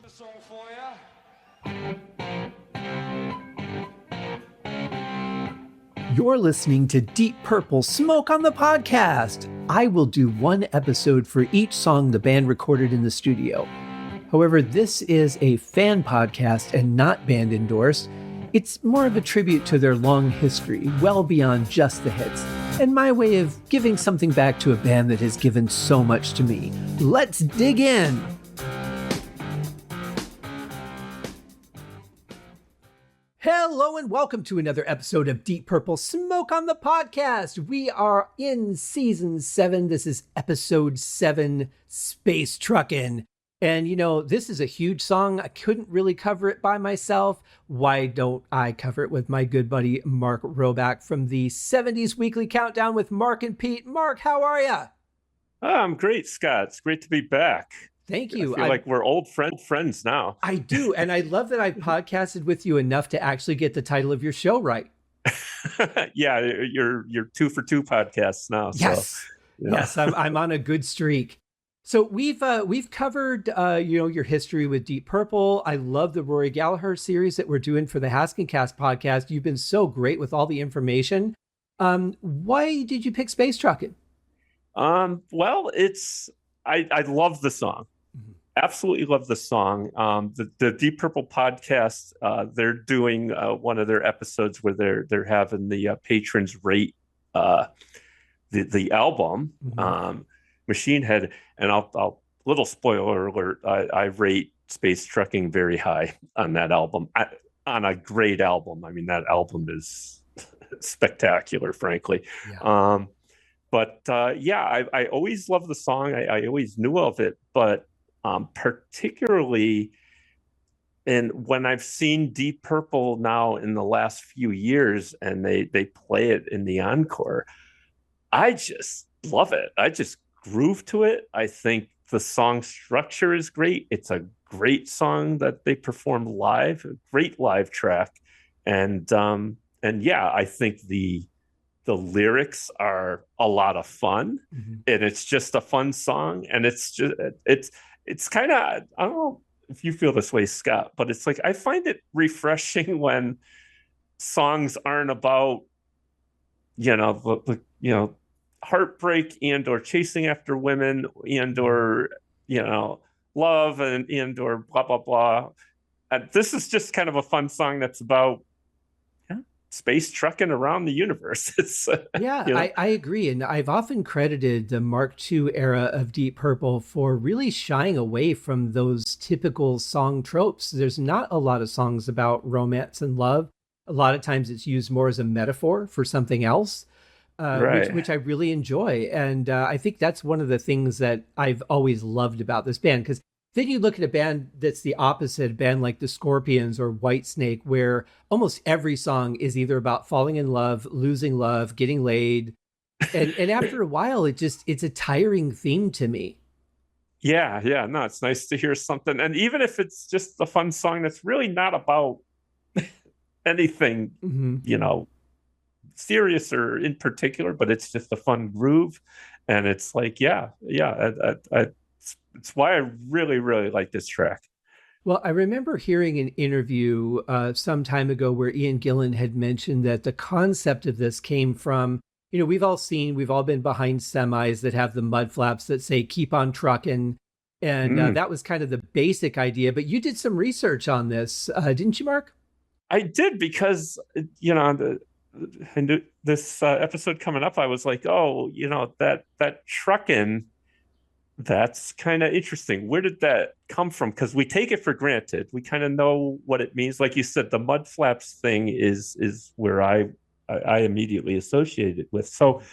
a song for you. You're listening to Deep Purple Smoke on the Podcast. I will do one episode for each song the band recorded in the studio. However, this is a fan podcast and not band endorsed. It's more of a tribute to their long history, well beyond just the hits, and my way of giving something back to a band that has given so much to me. Let's dig in! Hello and welcome to another episode of Deep Purple Smoke on the Podcast. We are in season 7. This is episode 7, Space Truckin'. And you know, this is a huge song. I couldn't really cover it by myself. Why don't I cover it with my good buddy Mark Roback from the 70s Weekly Countdown with Mark and Pete. Mark, how are you? I'm great, Scott. It's great to be back. Thank you. I feel like we're old friends now. I do. And I love that I podcasted with you enough to actually get the title of your show right. Yeah, you're 2 for 2 podcasts now. Yes. So, yeah. Yes, I'm on a good streak. So we've covered your history with Deep Purple. I love the Rory Gallagher series that we're doing for the Haskincast podcast. You've been so great with all the information. Why did you pick Space Truckin'? Well, I love the song. Absolutely love the song. The Deep Purple podcast, they're doing one of their episodes where they're having the patrons rate the album. Machine Head, and I'll little spoiler alert, I rate Space Truckin' very high on that album, on a great album. I mean, that album is spectacular, frankly. Yeah. I always loved the song. I always knew of it, but particularly when I've seen Deep Purple now in the last few years and they play it in the encore, I just love it. I just groove to it. I think the song structure is great. It's a great song that they perform live, a great live track. And yeah, I think the lyrics are a lot of fun, and it's just a fun song. And it's kind of, I don't know if you feel this way, Scott, but it's like, I find it refreshing when songs aren't about, heartbreak and or chasing after women and or love and or blah blah blah. This is just kind of a fun song that's about space trucking around the universe. I agree, and I've often credited the Mark II era of Deep Purple for really shying away from those typical song tropes. There's not a lot of songs about romance and love. A lot of times it's used more as a metaphor for something else. Right. Which I really enjoy. And I think that's one of the things that I've always loved about this band. Because then you look at a band that's the opposite, a band like the Scorpions or Whitesnake, where almost every song is either about falling in love, losing love, getting laid. And after a while, it's a tiring theme to me. Yeah. No, it's nice to hear something. And even if it's just a fun song that's really not about anything, serious or in particular, but it's just a fun groove, and it's like it's why I really really like this track. Well, I remember hearing an interview some time ago where Ian Gillan had mentioned that the concept of this came from, we've all been behind semis that have the mud flaps that say "keep on trucking," and that was kind of the basic idea. But you did some research on this, didn't you, Mark? I did, because I knew this episode coming up. I was like, that truckin', that's kind of interesting. Where did that come from? Because we take it for granted. We kind of know what it means. Like you said, the mud flaps thing is where I immediately associated with. So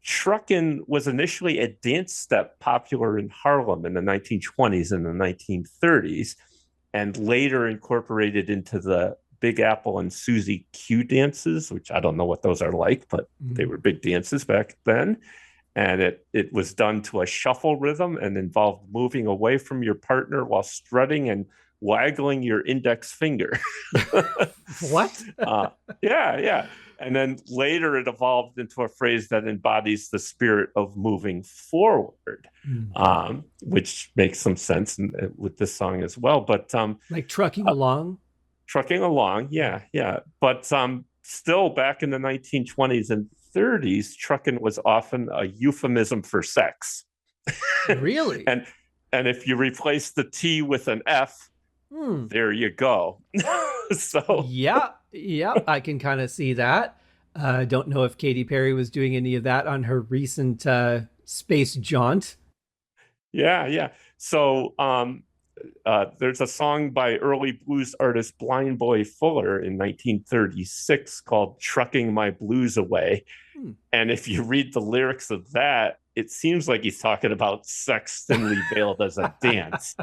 truckin' was initially a dance step popular in Harlem in the 1920s and the 1930s, and later incorporated into the Big Apple and Susie Q dances, which I don't know what those are like, but they were big dances back then. And it was done to a shuffle rhythm and involved moving away from your partner while strutting and waggling your index finger. What? Yeah, yeah. And then later it evolved into a phrase that embodies the spirit of moving forward, which makes some sense with this song as well. But Like trucking along? trucking along, yeah, yeah. But still back in the 1920s and 30s, trucking was often a euphemism for sex. Really? and and if you replace the T with an F, there you go. So yeah, yeah, I can kind of see that. I don't know if Katy Perry was doing any of that on her recent space jaunt. yeah, yeah. So there's a song by early blues artist Blind Boy Fuller in 1936 called Trucking My Blues Away. And if you read the lyrics of that, it seems like he's talking about sex thinly veiled as a dance.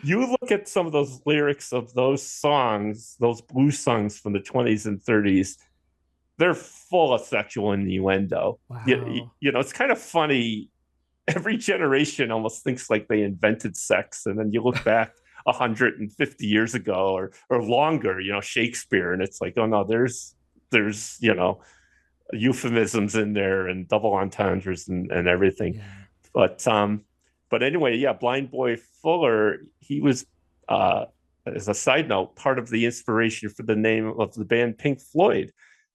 You look at some of those lyrics of those songs, those blues songs from the 20s and 30s, they're full of sexual innuendo. Wow. It's kind of funny. Every generation almost thinks like they invented sex, and then you look back 150 years ago or longer, Shakespeare, and it's like, oh no, there's euphemisms in there and double entendres and everything. Yeah. But anyway, yeah, Blind Boy Fuller, he was as a side note, part of the inspiration for the name of the band Pink Floyd,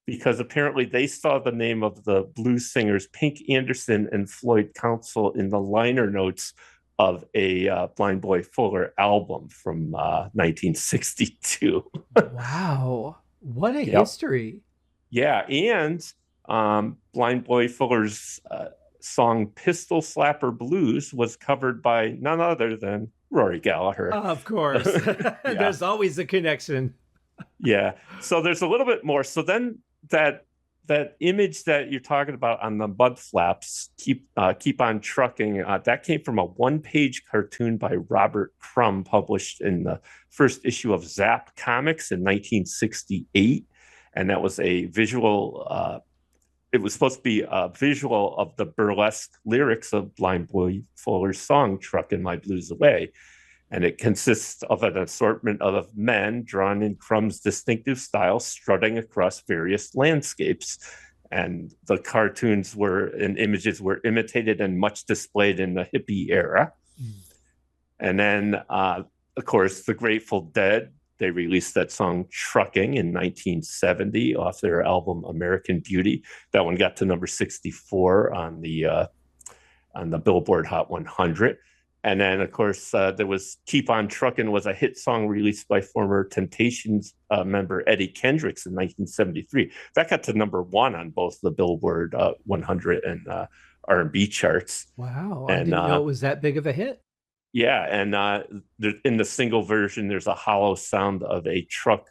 because apparently they saw the name of the blues singers Pink Anderson and Floyd Council in the liner notes of a Blind Boy Fuller album from 1962. Wow. What a Yep. history. Yeah, and Blind Boy Fuller's song Pistol Slapper Blues was covered by none other than Rory Gallagher. Of course. There's always a connection. Yeah. So there's a little bit more. So then that image that you're talking about on the mud flaps, keep on trucking, that came from a one-page cartoon by Robert Crumb, published in the first issue of Zap Comics in 1968. And that was a visual, it was supposed to be a visual of the burlesque lyrics of Blind Boy Fuller's song, Truckin' My Blues Away. And it consists of an assortment of men drawn in Crumb's distinctive style, strutting across various landscapes. And the cartoons and images were imitated and much displayed in the hippie era. And then, of course, the Grateful Dead, they released that song Trucking in 1970 off their album American Beauty. That one got to number 64 on the Billboard Hot 100. And then, of course, there was Keep on Truckin' was a hit song released by former Temptations member Eddie Kendricks in 1973. That got to number 1 on both the Billboard 100 and R&B charts. Wow, I didn't know it was that big of a hit. Yeah, and in the single version, there's a hollow sound of a truck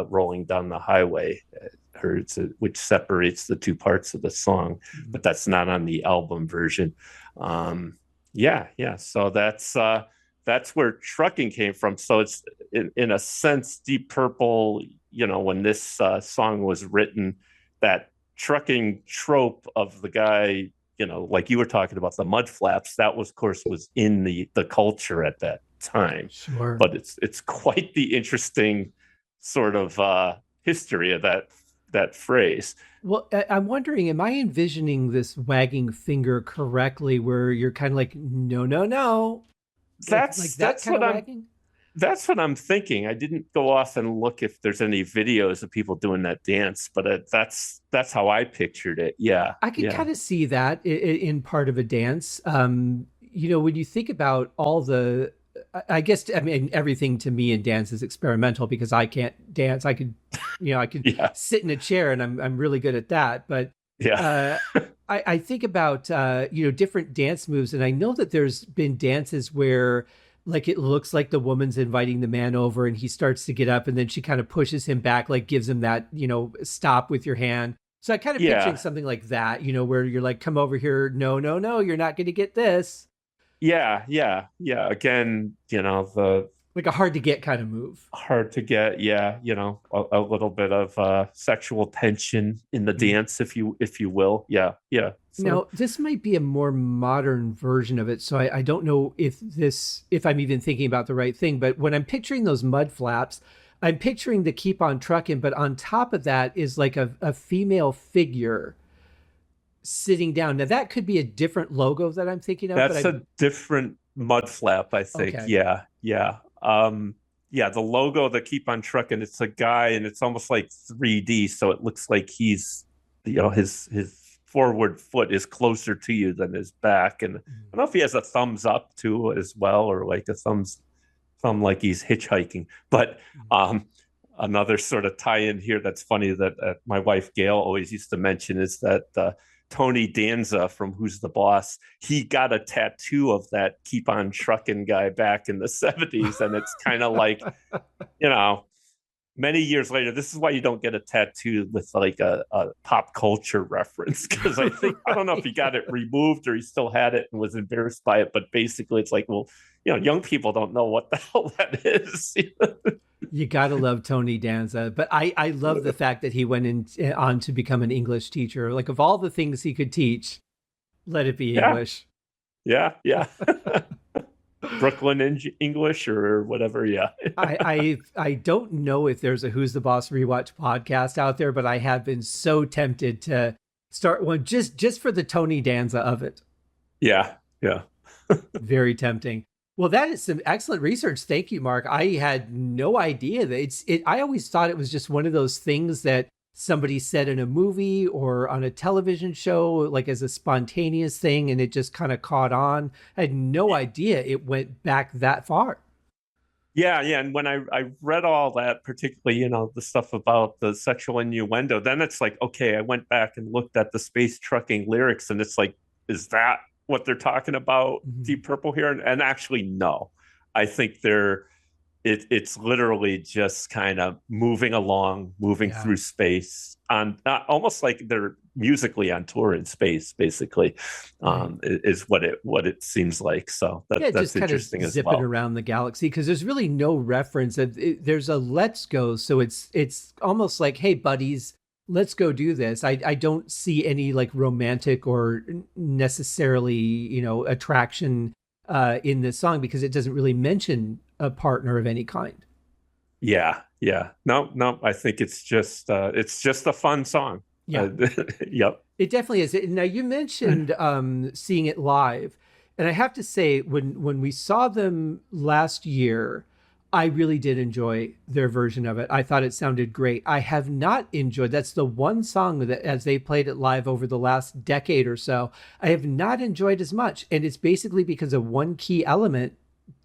rolling down the highway, which separates the two parts of the song, but that's not on the album version. Yeah. So that's where trucking came from. So it's in a sense, Deep Purple, when this song was written, that trucking trope of the guy, like you were talking about the mud flaps, that was, of course, was in the culture at that time. Sure. But it's quite the interesting sort of history of that phrase. Well, I'm wondering, am I envisioning this wagging finger correctly, where you're kind of like, no, That's that kind of wagging? That's what I'm thinking. I didn't go off and look if there's any videos of people doing that dance, but that's how I pictured it. Yeah, I could kind of see that in part of a dance. When you think about all the, I guess, I mean, everything to me in dance is experimental because I can't dance. I could sit in a chair and I'm really good at that. But I think about, different dance moves. And I know that there's been dances where, like, it looks like the woman's inviting the man over and he starts to get up and then she kind of pushes him back, like gives him that, stop with your hand. So I kind of picturing something like that, where you're like, come over here. No, you're not going to get this. Yeah. Again, Like a hard to get kind of move. hard to get. Yeah, a little bit of sexual tension in the Mm. dance, if you will. Yeah, yeah. So Now, this might be a more modern version of it, so I don't know if I'm even thinking about the right thing. But when I'm picturing those mud flaps, I'm picturing the "Keep on Truckin'," but on top of that is like a female figure sitting down. Now that could be a different logo that I'm thinking of, but that's I a different mud flap, I think. okay. Yeah, yeah. Yeah, the logo that keep on trucking, it's a guy and it's almost like 3D, so it looks like he's his forward foot is closer to you than his back. And I don't know if he has a thumbs up too as well, or like a thumb like he's hitchhiking. But another sort of tie-in here that's funny that my wife Gail always used to mention is that Tony Danza from Who's the Boss, he got a tattoo of that Keep on Truckin' guy back in the 70s. And it's kind of like, you know, many years later, this is why you don't get a tattoo with like a pop culture reference. Because I don't know if he got it removed or he still had it and was embarrassed by it. But basically, it's like, well, young people don't know what the hell that is. You gotta love Tony Danza, but I love the fact that he went on to become an English teacher. Like of all the things he could teach, let it be Yeah, English. yeah, yeah. Brooklyn English or whatever. Yeah. I don't know if there's a Who's the Boss rewatch podcast out there, but I have been so tempted to start one just for the Tony Danza of it. Yeah. Yeah. Very tempting. Well, that is some excellent research. Thank you, Mark. I had no idea that I always thought it was just one of those things that somebody said in a movie or on a television show, like as a spontaneous thing, and it just kind of caught on. I had no idea it went back that far. Yeah, yeah. And when I read all that, particularly, the stuff about the sexual innuendo, then it's like, okay, I went back and looked at the space trucking lyrics, and it's like, is that what they're talking about, Mhm. Deep Purple here? And actually, no. I think it's literally just kind of moving along, moving Yeah. through space on almost like they're musically on tour in space, basically, Right. is what it seems like. So Yeah, that's just kind of interesting as zipping well. around the galaxy because there's really no reference. There's a "let's go," so it's almost like, "Hey, buddies, let's go do this." I don't see any like romantic or necessarily attraction in this song because it doesn't really mention a partner of any kind. Yeah, yeah. No, no, I think it's just a fun song. Yeah. Yep. It definitely is. Now you mentioned seeing it live, and I have to say when we saw them last year, I really did enjoy their version of it. I thought it sounded great. I have not enjoyed. That's the one song that, as they played it live over the last decade or so, I have not enjoyed as much, and it's basically because of one key element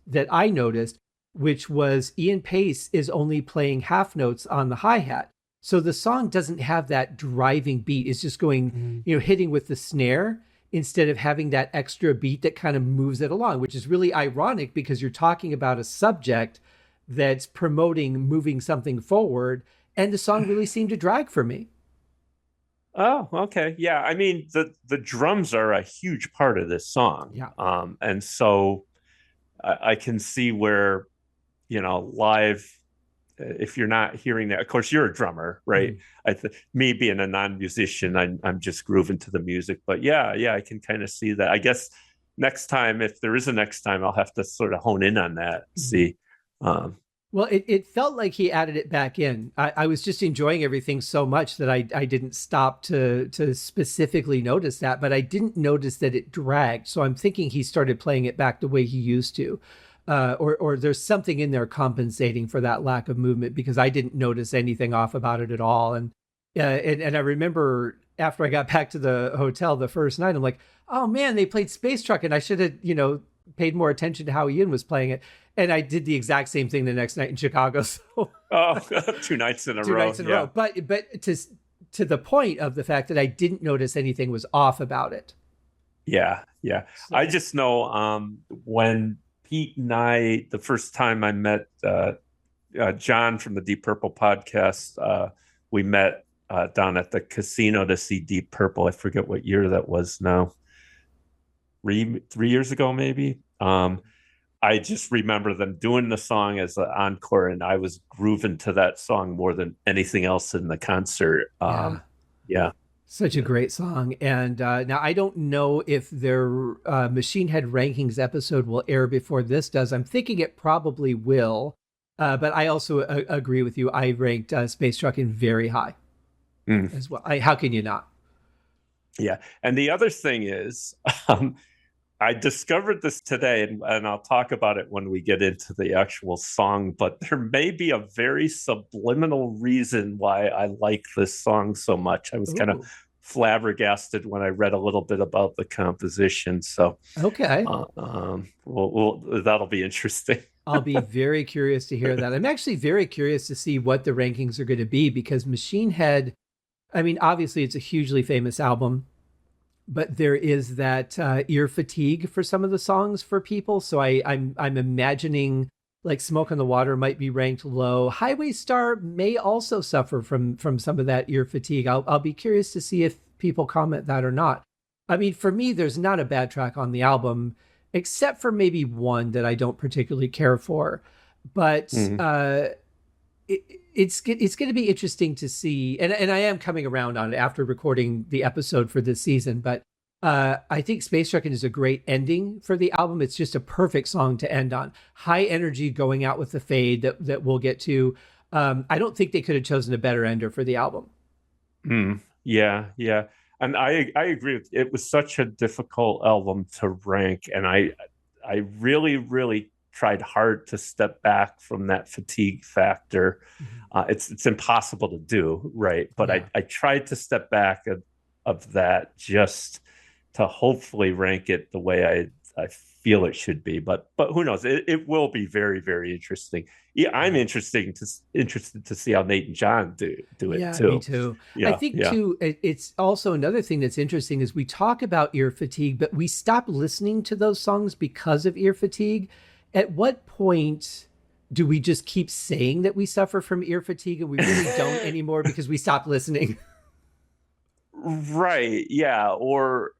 that I noticed, which was Ian Pace is only playing half notes on the hi-hat. So the song doesn't have that driving beat. It's just going, hitting with the snare instead of having that extra beat that kind of moves it along, which is really ironic because you're talking about a subject that's promoting moving something forward. And the song really seemed to drag for me. Oh, okay. Yeah. I mean, the drums are a huge part of this song. Yeah. And so I can see where, live, if you're not hearing that, of course you're a drummer, right? Mm. Me being a non-musician, I'm just grooving to the music. But yeah, I can kind of see that. I guess next time, if there is a next time, I'll have to sort of hone in on that, see. Um, Well, it felt like he added it back in. I was just enjoying everything so much that I didn't stop to specifically notice that, but I didn't notice that it dragged. So I'm thinking he started playing it back the way he used to. Or there's something in there compensating for that lack of movement because I didn't notice anything off about it at all. And I remember after I got back to the hotel the first night, I'm like, oh man, they played Space Truck, and I should have paid more attention to how Ian was playing it. And I did the exact same thing the next night in Chicago. So oh, 2 nights in a two row. nights in a Yeah. row. But to the point of the fact that I didn't notice anything was off about it. Yeah, yeah. So, I just know when Pete and I, the first time I met John from the Deep Purple podcast, we met down at the casino to see Deep Purple. I forget what year that was now. 3 years ago, maybe. I just remember them doing the song as an encore, and I was grooving to that song more than anything else in the concert. Yeah. Yeah. Such a great song. And now I don't know if their Machine Head Rankings episode will air before this does. I'm thinking it probably will. But I also agree with you. I ranked Space Truckin' very high Mm. as well. How can you not? Yeah. And the other thing is, I discovered this today, and I'll talk about it when we get into the actual song, but there may be a very subliminal reason why I like this song so much. I was kind of Ooh, flabbergasted when I read a little bit about the composition. So okay. that'll be interesting. I'll be very curious to hear that. I'm actually very curious to see what the rankings are going to be because Machine Head, I mean, obviously it's a hugely famous album, but there is that ear fatigue for some of the songs for people. So I'm imagining like Smoke on the Water might be ranked low. Highway Star may also suffer from some of that ear fatigue. I'll be curious to see if people comment that or not. I mean, for me, there's not a bad track on the album, except for maybe one that I don't particularly care for. But Mm. it's going to be interesting to see, and I am coming around on it after recording the episode for this season. But I think Space Truckin' is a great ending for the album. It's just a perfect song to end on. High energy going out with the fade that we'll get to. I don't think they could have chosen a better ender for the album. Mm. Yeah, yeah. And I agree with it was such a difficult album to rank, and I really, really tried hard to step back from that fatigue factor. It's impossible to do, right? But Yeah. I tried to step back of that just to hopefully rank it the way I feel it should be. But who knows? It will be very, very interesting. Yeah, I'm interested to see how Nate and John do it Yeah, me too. too. I Yeah, think yeah. too, it's also another thing that's interesting is we talk about ear fatigue, but we stop listening to those songs because of ear fatigue. At what point do we just keep saying that we suffer from ear fatigue and we really don't anymore because we stopped listening? Right. Yeah. Or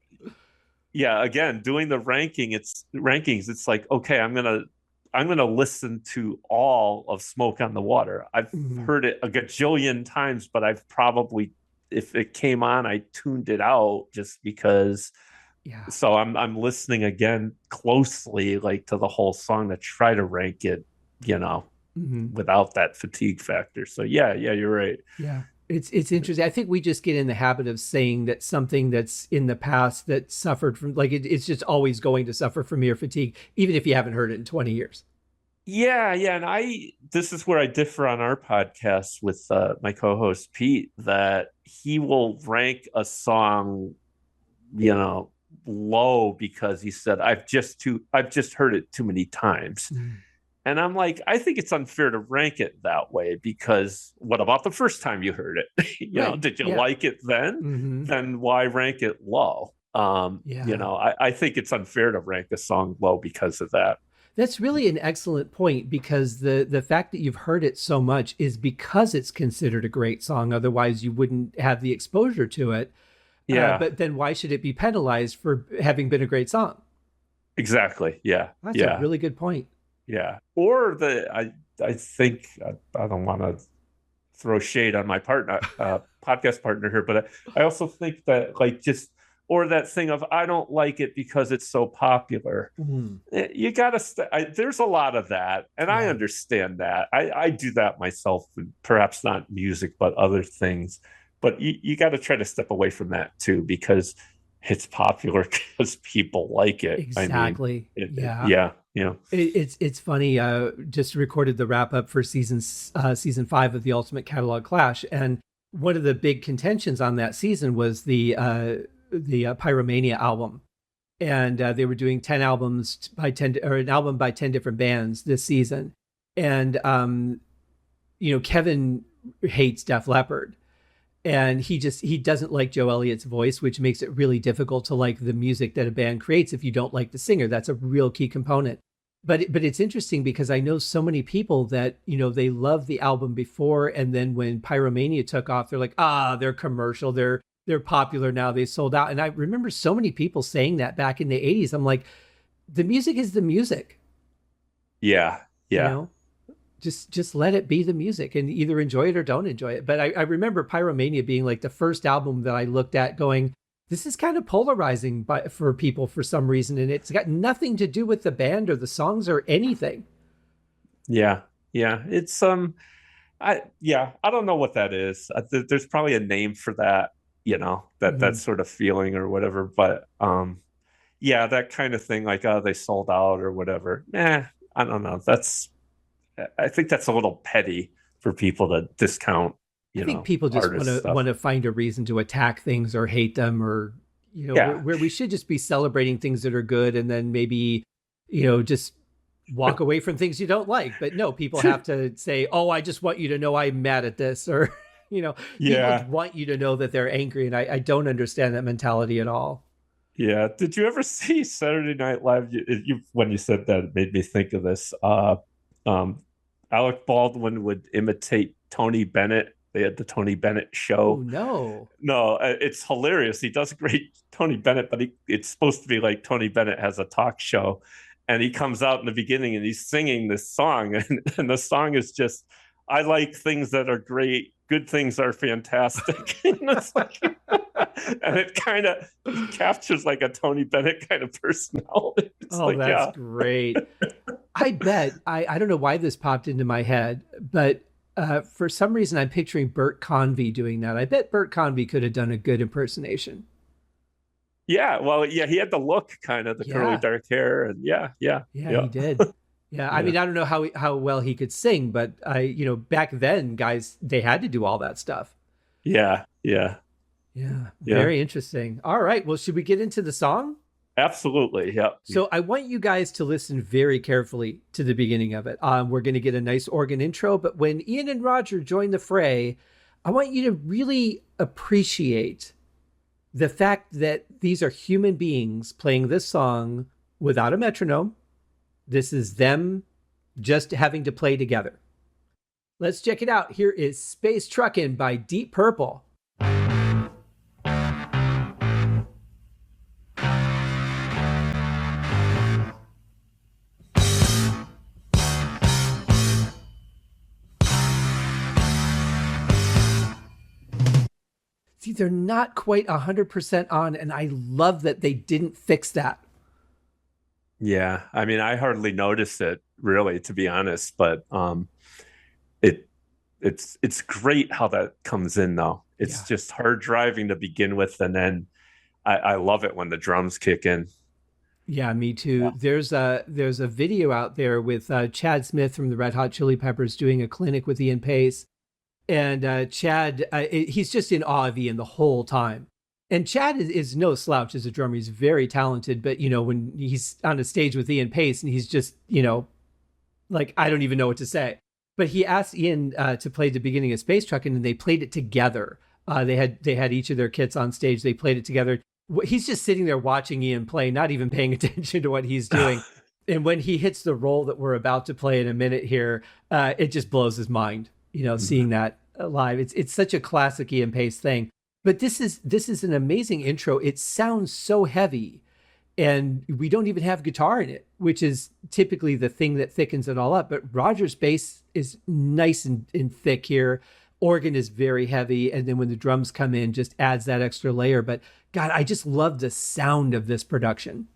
yeah, again, doing the rankings, it's like, okay, I'm gonna listen to all of Smoke on the Water. I've Mhm. heard it a gajillion times, but I've probably, if it came on, I tuned it out just because. Yeah. So I'm listening again closely, like to the whole song to try to rank it, you know, Mhm. without that fatigue factor. So yeah, yeah, you're right. Yeah. It's interesting. I think we just get in the habit of saying that something that's in the past that suffered from like it's just always going to suffer from ear fatigue, even if you haven't heard it in 20 years. Yeah, yeah, and this is where I differ on our podcast with my co-host Pete, that he will rank a song, you know, low because he said I've just heard it too many times. Mm. And I'm like, I think it's unfair to rank it that way because what about the first time you heard it? Right. Did you Yeah. like it then? Hmm. Then why rank it low? Yeah. I think it's unfair to rank a song low because of that. That's really an excellent point because the fact that you've heard it so much is because it's considered a great song. Otherwise, you wouldn't have the exposure to it. Yeah, But then why should it be penalized for having been a great song? exactly. Yeah, That's a yeah. really good point. Yeah. Or I think I don't want to throw shade on my partner podcast partner here, but I also think that like just or that thing of I don't like it because it's so popular. Mm. You gotta there's a lot of that, and I Yeah. understand that. I do that myself, perhaps not music, but other things. But you got to try to step away from that too because it's popular because people like it. I mean, Exactly. Yeah. yeah, yeah. It's funny. Just recorded the wrap up for season 5 of the Ultimate Catalog Clash, and one of the big contentions on that season was the Pyromania album, and they were doing 10 albums by 10 or an album by 10 different bands this season, and Kevin hates Def Leppard, and he doesn't like Joe Elliott's voice, which makes it really difficult to like the music that a band creates if you don't like the singer. That's a real key component. But it's interesting because I know so many people that they loved the album before, and then when Pyromania took off, they're like, they're commercial, they're popular now, they sold out. And I remember so many people saying that back in the 80s. I'm like, the music is the music. Yeah, You yeah, know, just let it be the music and either enjoy it or don't enjoy it. But I remember Pyromania being like the first album that I looked at going, this is kind of polarizing for people for some reason. And it's got nothing to do with the band or the songs or anything. yeah, yeah. It's I don't know what that is. There's probably a name for that, that Mm-hmm. sort of feeling or whatever. But yeah, that kind of thing, like they sold out or whatever. I don't know. I think that's a little petty for people to discount, I think people just artist want stuff. to find a reason to attack things or hate them, or Yeah. where we should just be celebrating things that are good, and then maybe just walk away from things you don't like. But no, people have to say, "Oh, I just want you to know I'm mad at this," or people Yeah. want you to know that they're angry, and I don't understand that mentality at all. Yeah. Did you ever see Saturday Night Live? When you said that, it made me think of this. Um, Alec Baldwin would imitate Tony Bennett. They had the Tony Bennett Oh show. no! No, it's hilarious. He does a great Tony Bennett, but it's supposed to be like Tony Bennett has a talk show, and he comes out in the beginning and he's singing this song, and the song is just, "I like things that are great. Good things are fantastic." And it's like, and it kind of captures like a Tony Bennett kind of personality. It's Oh, like, that's yeah, great. I bet I don't know why this popped into my head, but for some reason I'm picturing Bert Convy doing that. I bet Bert Convy could have done a good impersonation. yeah. Well, yeah, he had the look, kind of the curly Yeah, dark hair, and yeah, yeah, yeah, yeah, he did. Yeah, I yeah, mean I don't know how well he could sing, but I back then guys they had to do all that stuff. yeah, yeah, Yeah, yeah. very interesting. All right, well, should we get into the song? Absolutely. Yeah. So I want you guys to listen very carefully to the beginning of it. We're going to get a nice organ intro, but when Ian and Roger join the fray, I want you to really appreciate the fact that these are human beings playing this song without a metronome. This is them just having to play together. Let's check it out. Here is Space Truckin' by Deep Purple. See, they're not quite 100% on, and I love that they didn't fix that. Yeah. I mean, I hardly noticed it really, to be honest, but it it's great how that comes in though. It's Yeah. just hard driving to begin with, and then I love it when the drums kick in. Yeah, me too. Yeah. There's a video out there with Chad Smith from the Red Hot Chili Peppers doing a clinic with Ian Pace, and Chad he's just in awe of Ian the whole time. And Chad is no slouch as a drummer. He's very talented, but when he's on a stage with Ian Pace and he's just like I don't even know what to say. But he asked Ian to play the beginning of Space Truckin', and they played it together. They had each of their kits on stage. They played it together. He's just sitting there watching Ian play, not even paying attention to what he's doing. And when he hits the roll that we're about to play in a minute here, it just blows his mind. Seeing that live, it's such a classic Ian Pace thing. But this is an amazing intro. It sounds so heavy, and we don't even have guitar in it, which is typically the thing that thickens it all up. But Roger's bass is nice and thick here. Organ is very heavy, and then when the drums come in, just adds that extra layer. But God, I just love the sound of this production.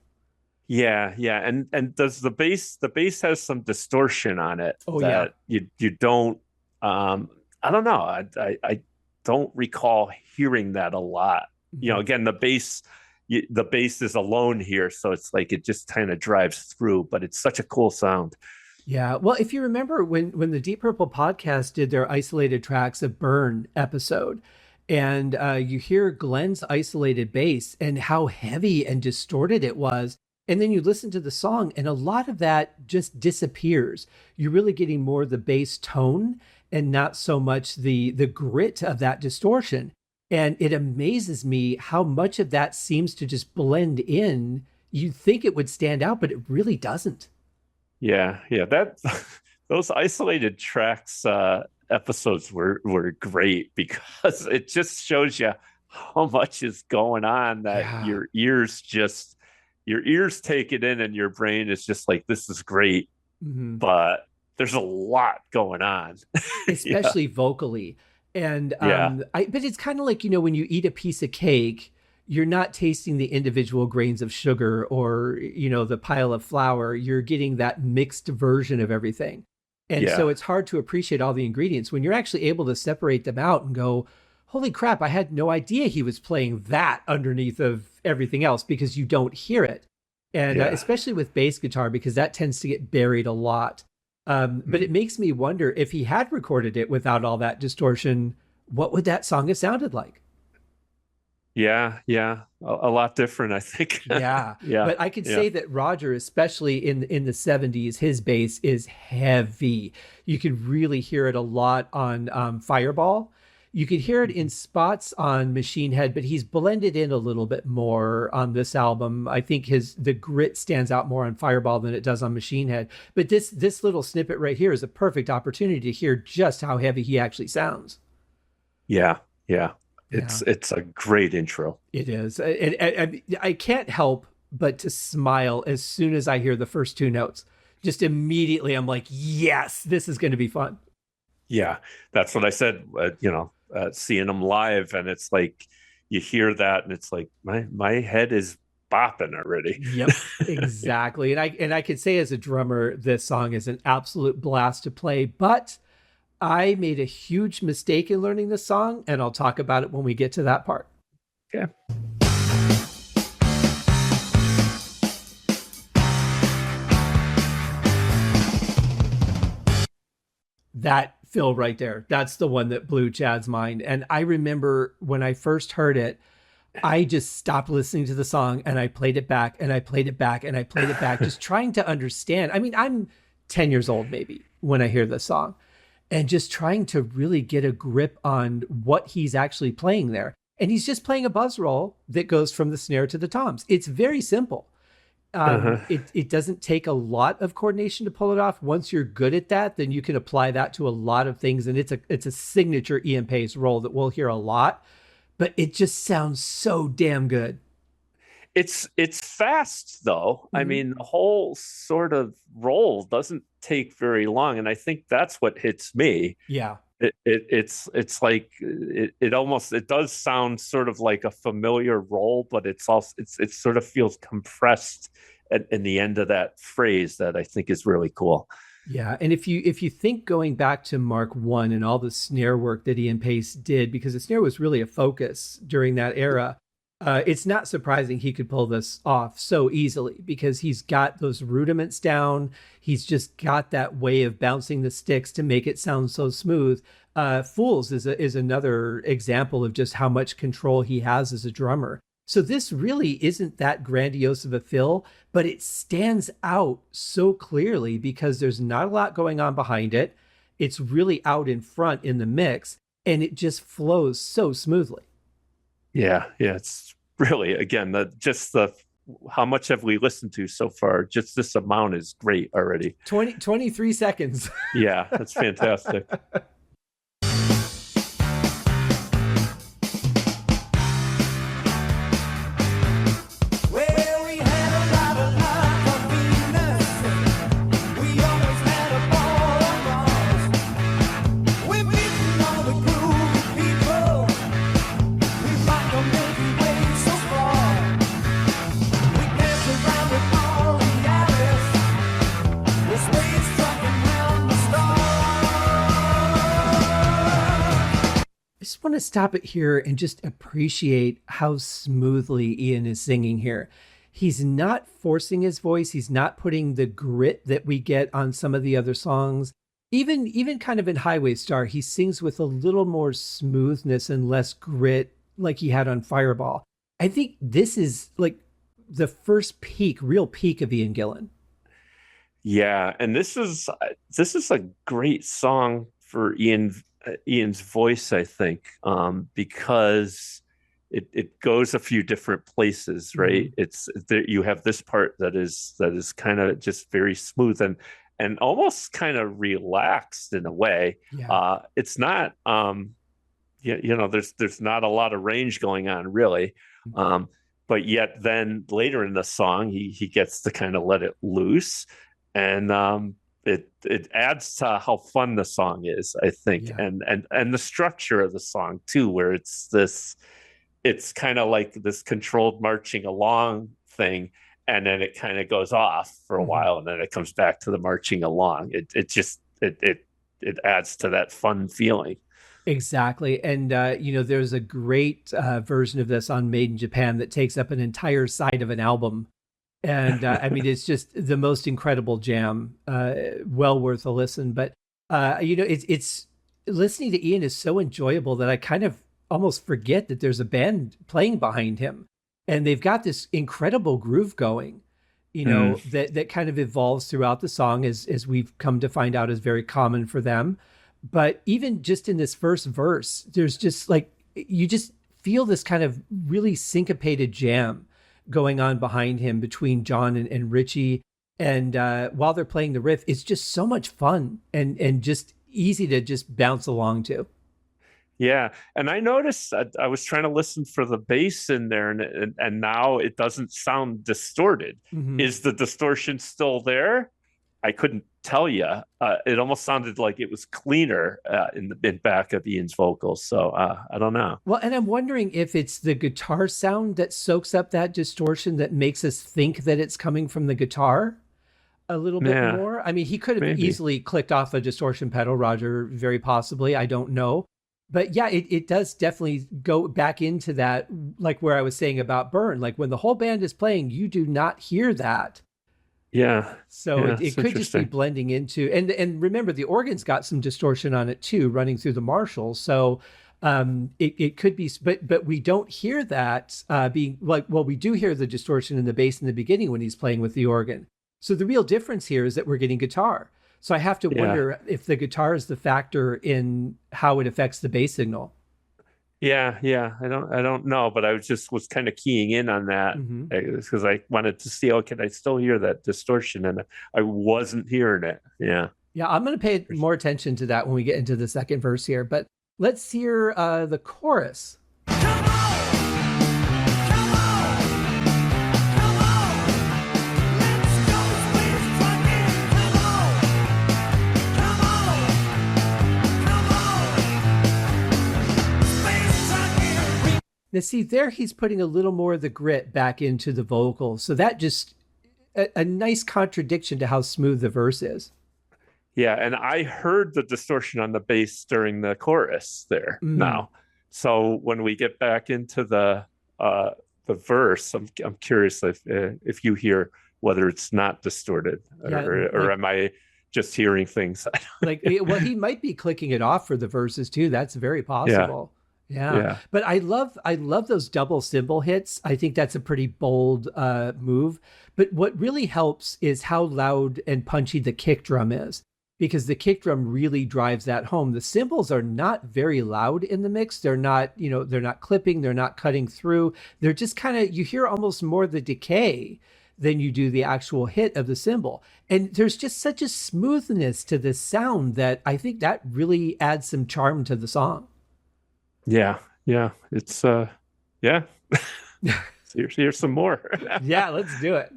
Yeah, yeah. And does the bass has some distortion on it Oh yeah. that you don't I don't know. I don't recall hearing that a lot. Mhm. Again, the bass is alone here, so it's like it just kind of drives through, but it's such a cool sound. Yeah. Well, if you remember when the Deep Purple podcast did their isolated tracks of Burn episode, and you hear Glenn's isolated bass and how heavy and distorted it was. And then you listen to the song, and a lot of that just disappears. You're really getting more the bass tone and not so much the grit of that distortion. And it amazes me how much of that seems to just blend in. You'd think it would stand out, but it really doesn't. Yeah, yeah. That those isolated tracks episodes were great because it just shows you how much is going on that Yeah. your ears take it in, and your brain is just like, this is great. Hmm. but there's a lot going on. Yeah. Especially vocally. And Yeah. but it's kind of like, when you eat a piece of cake, you're not tasting the individual grains of sugar or, the pile of flour. You're getting that mixed version of everything. And so Yeah. it's hard to appreciate all the ingredients when you're actually able to separate them out and go, holy crap, I had no idea he was playing that underneath of everything else, because you don't hear it. And Yeah. especially with bass guitar, because that tends to get buried a lot. But it makes me wonder, if he had recorded it without all that distortion, what would that song have sounded like? Yeah. Yeah. A lot different, I think. Yeah, Yeah. but I could Yeah. say that Roger, especially in the 70s, his bass is heavy. You could really hear it a lot on Fireball. You could hear it in spots on Machine Head, but he's blended in a little bit more on this album. I think the grit stands out more on Fireball than it does on Machine Head. But this little snippet right here is a perfect opportunity to hear just how heavy he actually sounds. Yeah. Yeah. Yeah. It's a great intro. It is. I can't help but to smile as soon as I hear the first two notes. Just immediately, I'm like, yes, this is going to be fun. Yeah, that's what I said. Seeing them live, and it's like you hear that, and it's like my head is bopping already. Yep, exactly. And I could say, as a drummer, this song is an absolute blast to play. But I made a huge mistake in learning this song, and I'll talk about it when we get to that part. Yeah. That fill right there, that's the one that blew Chad's mind. And I remember when I first heard it, I just stopped listening to the song and I played it back and I played it back and I played it back, just trying to understand. I mean, I'm 10 years old maybe when I hear this song, and just trying to really get a grip on what he's actually playing there. And he's just playing a buzz roll that goes from the snare to the toms. It's very simple. Uh-huh. It doesn't take a lot of coordination to pull it off. Once you're good at that, then you can apply that to a lot of things, and it's a signature Ian Pace roll that we'll hear a lot. But it just sounds so damn good. It's fast though. I Mm-hmm. mean, the whole sort of roll doesn't take very long, and I think that's what hits me. Yeah. It's like it almost it does sound sort of like a familiar role, but it's also it sort of feels compressed in the end of that phrase that I think is really cool. Yeah, and if you think going back to Mark One and all the snare work that Ian Pace did, because the snare was really a focus during that era, it's not surprising he could pull this off so easily, because he's got those rudiments down. He's just got that way of bouncing the sticks to make it sound so smooth. Fools is another example of just how much control he has as a drummer. So this really isn't that grandiose of a fill, but it stands out so clearly because there's not a lot going on behind it. It's really out in front in the mix, and it just flows so smoothly. Yeah, yeah, it's really again the how much have we listened to so far? Just this amount is great already. 23 seconds. Yeah, that's fantastic. I just want to stop it here and just appreciate how smoothly Ian is singing here. He's not forcing his voice. He's not putting the grit that we get on some of the other songs. Even kind of in Highway Star, he sings with a little more smoothness and less grit like he had on Fireball. I think this is like the first real peak of Ian Gillan. Yeah, and this is a great song for Ian's voice, I think, because it goes a few different places, right? Mm-hmm. It's there, you have this part that is kind of just very smooth and almost kind of relaxed in a way. Yeah. It's not there's not a lot of range going on really. But yet then later in the song he gets to kind of let it loose, and it adds to how fun the song is, I think, Yeah. and the structure of the song too, where it's kind of like this controlled marching along thing, and then it kind of goes off for a Mhm. while, and then it comes back to the marching along. It adds to that fun feeling. Exactly. And, there's a great version of this on Made in Japan that takes up an entire side of an album. And I mean, it's just the most incredible jam. Well worth a listen. But, it's listening to Ian is so enjoyable that I kind of almost forget that there's a band playing behind him. And they've got this incredible groove going, Mm, that kind of evolves throughout the song as we've come to find out is very common for them. But even just in this first verse, there's just like you just feel this kind of really syncopated jam going on behind him between John and Richie. And while they're playing the riff, it's just so much fun and just easy to just bounce along to. yeah, and I noticed I was trying to listen for the bass in there, and now it doesn't sound distorted. Mm-hmm. Is the distortion still there? I couldn't tell you. It almost sounded like it was cleaner in back of Ian's vocals. So I don't know. Well, and I'm wondering if it's the guitar sound that soaks up that distortion that makes us think that it's coming from the guitar a little bit Yeah, more. I mean, he could have maybe. easily clicked off a distortion pedal, Roger, very possibly. I don't know. But yeah, it does definitely go back into that, like where I was saying about Burn. Like when the whole band is playing, you do not hear that. Yeah, So yeah, it it's could just be interesting. blending into, and remember the organ's got some distortion on it too, running through the Marshall. So it could be, but we don't hear that being like, well, we do hear the distortion in the bass in the beginning when he's playing with the organ. So the real difference here is that we're getting guitar. So I have to Yeah, wonder if the guitar is the factor in how it affects the bass signal. yeah. I don't know, but I was kind of keying in on that Mm-hmm. because I wanted to see, oh, can I still hear that distortion? And I wasn't hearing it. Yeah. Yeah, I'm going to pay more attention to that when we get into the second verse here. But let's hear the chorus. Now, see, there he's putting a little more of the grit back into the vocals. So that just a nice contradiction to how smooth the verse is. Yeah, and I heard the distortion on the bass during the chorus there Mm, now. So when we get back into the verse, I'm curious if you hear whether it's not distorted, yeah, or am I just hearing things? well, he might be clicking it off for the verses too. That's very Yeah, possible. Yeah, yeah, but I love those double cymbal hits. I think that's a pretty bold move. But what really helps is how loud and punchy the kick drum is, because the kick drum really drives that home. The cymbals are not very loud in the mix. They're not, they're not clipping, they're not cutting through. They're just kind of, you hear almost more the decay than you do the actual hit of the cymbal. And there's just such a smoothness to this sound that I think that really adds some charm to the song. yeah. It's yeah. So here's some more. Yeah, let's do it.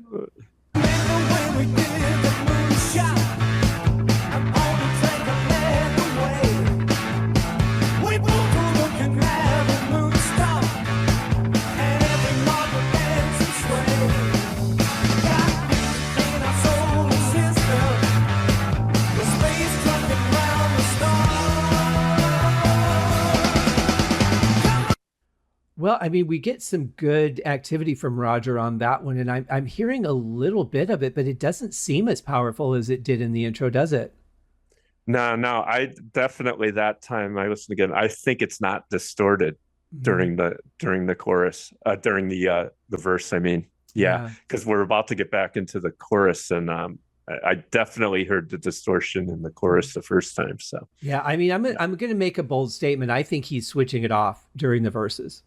Well, I mean, we get some good activity from Roger on that one, and I'm hearing a little bit of it, but it doesn't seem as powerful as it did in the intro, does it? No. I definitely that time I listened again. I think it's not distorted Mhm. during the chorus, during the verse. I mean, yeah, Yeah. because we're about to get back into the chorus, and I definitely heard the distortion in the chorus the first time. So Yeah, I mean, I'm going to make a bold statement. I think he's switching it off during the verses.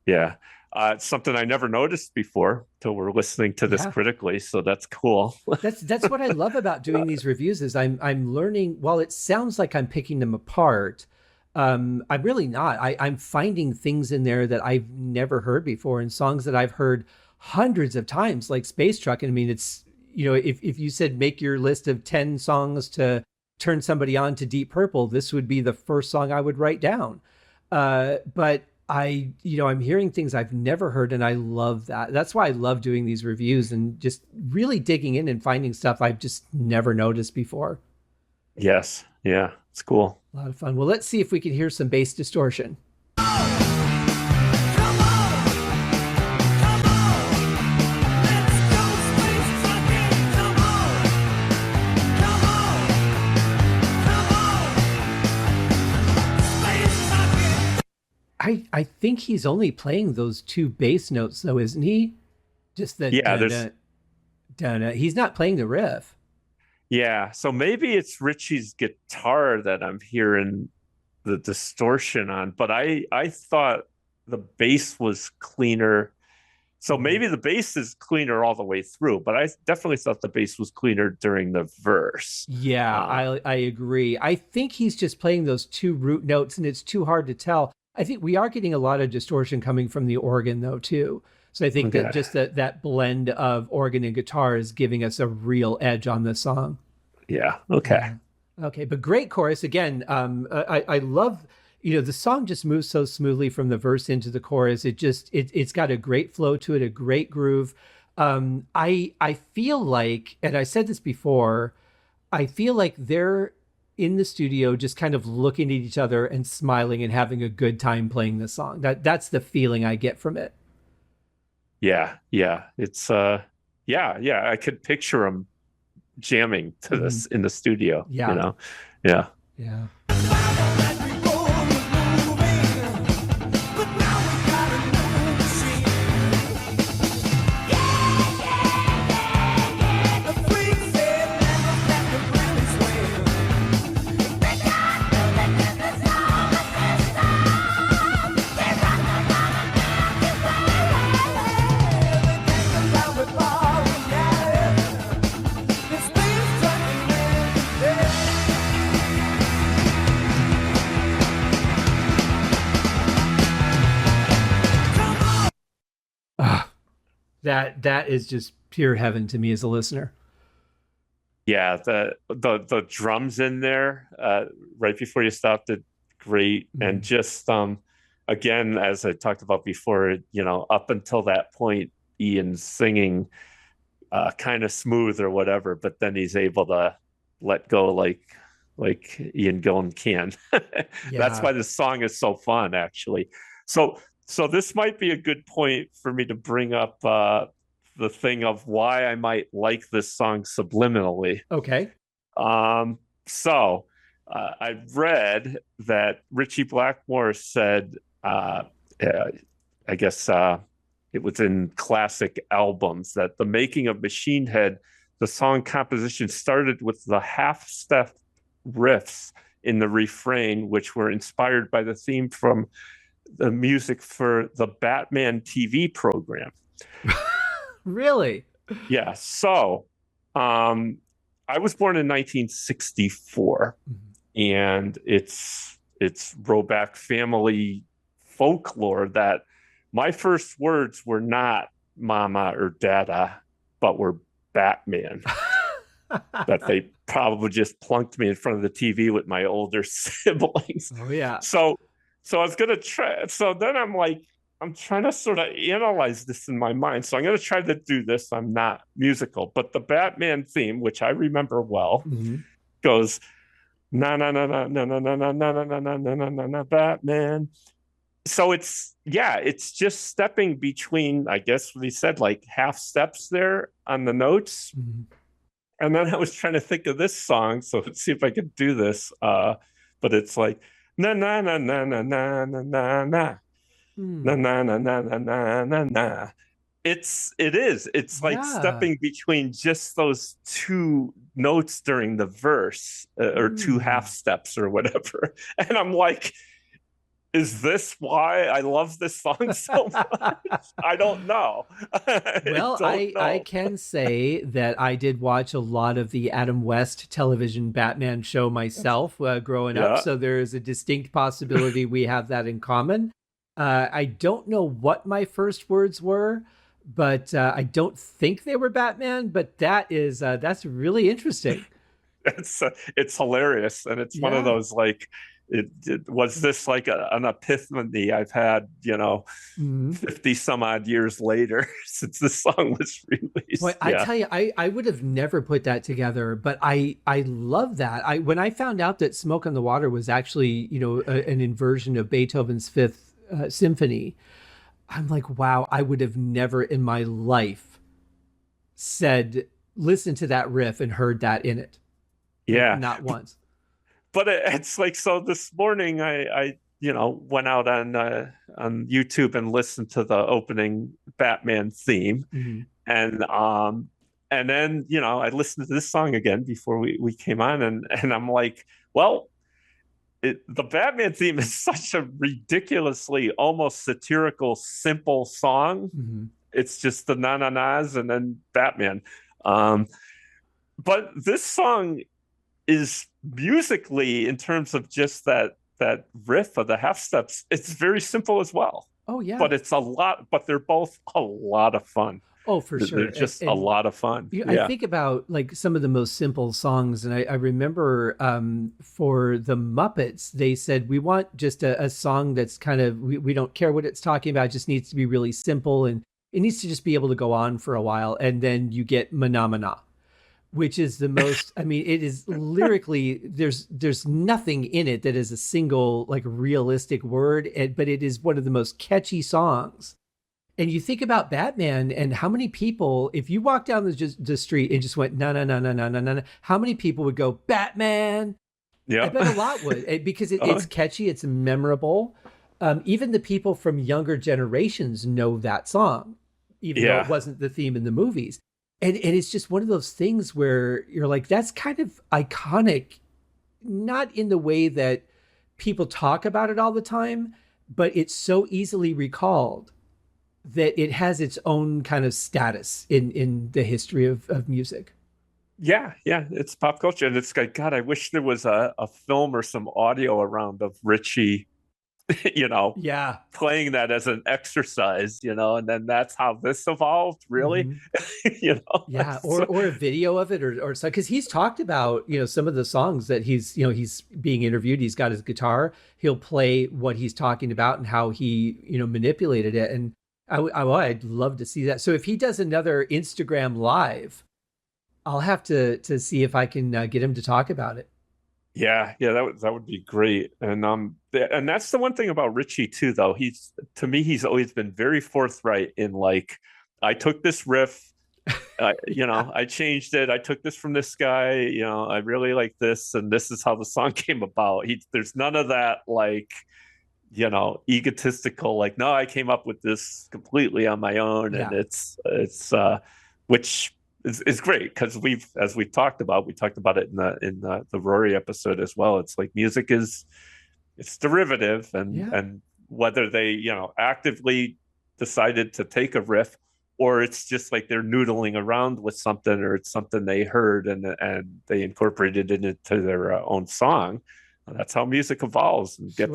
yeah, it's something I never noticed before till we're listening to this Yeah. critically. So that's cool. That's what I love about doing these reviews is I'm learning. While it sounds like I'm picking them apart, I'm really not. I'm finding things in there that I've never heard before, and songs that I've heard hundreds of times, like Space Truck. And I mean, it's if you said make your list of 10 songs to turn somebody on to Deep Purple, this would be the first song I would write down. But I'm hearing things I've never heard, and I love that. That's why I love doing these reviews and just really digging in and finding stuff I've just never noticed before. Yes. Yeah. It's cool. A lot of fun. Well, let's see if we can hear some bass distortion. I think he's only playing those two bass notes, though, isn't he? Just the he's not playing the riff. Yeah, so maybe it's Richie's guitar that I'm hearing the distortion on, but I thought the bass was cleaner. So maybe the bass is cleaner all the way through, but I definitely thought the bass was cleaner during the verse. Yeah, I agree. I think he's just playing those two root notes, and it's too hard to tell. I think we are getting a lot of distortion coming from the organ, though, too. So I think that just that blend of organ and guitar is giving us a real edge on this song. Yeah. Okay. Okay, but great chorus again. I love, the song just moves so smoothly from the verse into the chorus. It's got a great flow to it, a great groove. I feel like, and I said this before, I feel like they're in the studio just kind of looking at each other and smiling and having a good time playing this song. That's the feeling I get from it. Yeah. It's I could picture them jamming to this in the studio. Yeah. Yeah. That is just pure heaven to me as a listener. Yeah, the drums in there right before you stopped it, great. And just again, as I talked about before, up until that point, Ian's singing kind of smooth or whatever, but then he's able to let go like Ian Gillan can. That's why this song is so fun, actually. So this might be a good point for me to bring up the thing of why I might like this song subliminally. Okay. So I read that Ritchie Blackmore said, I guess it was in classic albums, that the making of Machine Head, the song composition started with the half-step riffs in the refrain, which were inspired by the theme from the music for the Batman TV program. Really? Yeah. So I was born in 1964, and it's Roback family folklore that my first words were not mama or dada, but were Batman. That they probably just plunked me in front of the TV with my older siblings. Oh, yeah. So I was going to try. So then I'm trying to sort of analyze this in my mind. So I'm going to try to do this. I'm not musical, but the Batman theme, which I remember well, goes na na na na na na na na na na na na na na Batman. So it's just stepping between, I guess what he said, like half steps there on the notes. And then I was trying to think of this song. So let's see if I could do this. But it's like na na na na na na na na na na na na na na na na. It's like stepping between just those two notes during the verse, or two half steps or whatever. And I'm like, is this why I love this song so much? I don't know. Well, I can say that I did watch a lot of the Adam West television Batman show myself growing up. So there is a distinct possibility we have that in common. I don't know what my first words were, but I don't think they were Batman. But that's really interesting. It's hilarious, and it's one of Yeah. those like it was this like an epiphany I've had, 50 some odd years later since this song was Boy, released. I Yeah. tell you, I would have never put that together, but I love that. I when I found out that Smoke on the Water was actually, an inversion of Beethoven's Fifth Symphony, I'm like, wow, I would have never in my life said, listen to that riff and heard that in it. Like Yeah. not once. But it's like, so this morning I went out on YouTube and listened to the opening Batman theme, Hmm. and then I listened to this song again before we came on, and I'm like, well, the Batman theme is such a ridiculously almost satirical simple song. Hmm. It's just the na na nas and then Batman. um but this song is musically, in terms of just that riff of the half steps, it's very simple as well. Oh yeah. But they're both a lot of fun. Oh, for They're sure. just a And lot of fun. I Yeah. think about like some of the most simple songs, and I remember for the Muppets, they said we want just a song that's kind of we don't care what it's talking about, it just needs to be really simple and it needs to just be able to go on for a while. And then you get Manamana, which is the most. I mean, it is lyrically there's nothing in it that is a single like realistic word, but it is one of the most catchy songs. And you think about Batman and how many people, if you walk down the street and just went, no, no, no, no, no, no, no, how many people would go, Batman? I Yeah. bet a lot would because Oh, it's catchy, it's memorable. Even the people from younger generations know that song, even though it yeah. wasn't the theme in the movies. And it's just one of those things where you're like, that's kind of iconic, not in the way that people talk about it all the time, but it's so easily recalled that it has its own kind of status in the history of music. Yeah, yeah, it's pop culture, and it's like, God, I wish there was a film or some audio around of Richie, you know, Yeah. playing that as an exercise, and then that's how this evolved, really. Hmm. you know, Yeah, or a video of it or so because he's talked about some of the songs that he's being interviewed. He's got his guitar. He'll play what he's talking about and how he manipulated it. And I'd love to see that. So if he does another Instagram live, I'll have to see if I can get him to talk about it. yeah, yeah, that would be great. And that's the one thing about Richie too, though. To me, he's always been very forthright in like, I took this riff, Yeah, I changed it. I took this from this guy. I really like this, and this is how the song came about. There's none of that like, egotistical. Like, no, I came up with this completely on my own, and yeah, it's which is great because as we've talked about, we talked about it in the Rory episode as well. It's like music it's derivative, and yeah. and whether they actively decided to take a riff, or it's just like they're noodling around with something, or it's something they heard and they incorporated it into their own song. That's how music evolves and Sure.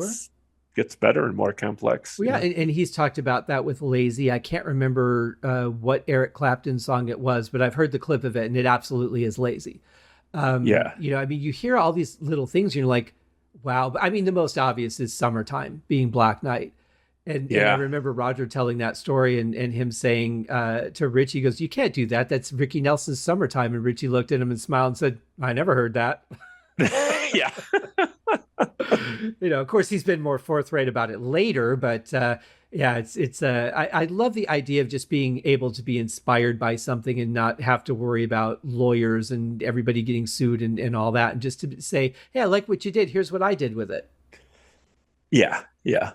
gets better and more complex. Well, yeah, Yeah. and he's talked about that with Lazy. I can't remember what Eric Clapton song it was, but I've heard the clip of it, and it absolutely is Lazy. Yeah. I mean, you hear all these little things, and you're like, wow. But I mean, the most obvious is Summertime being Black Knight. And I Yeah. remember Roger telling that story and him saying to Richie, he goes, you can't do that. That's Ricky Nelson's Summertime. And Richie looked at him and smiled and said, I never heard that. Yeah. Of course, he's been more forthright about it later, but yeah, I love the idea of just being able to be inspired by something and not have to worry about lawyers and everybody getting sued and all that. And just to say, hey, I like what you did. Here's what I did with it. Yeah. Yeah.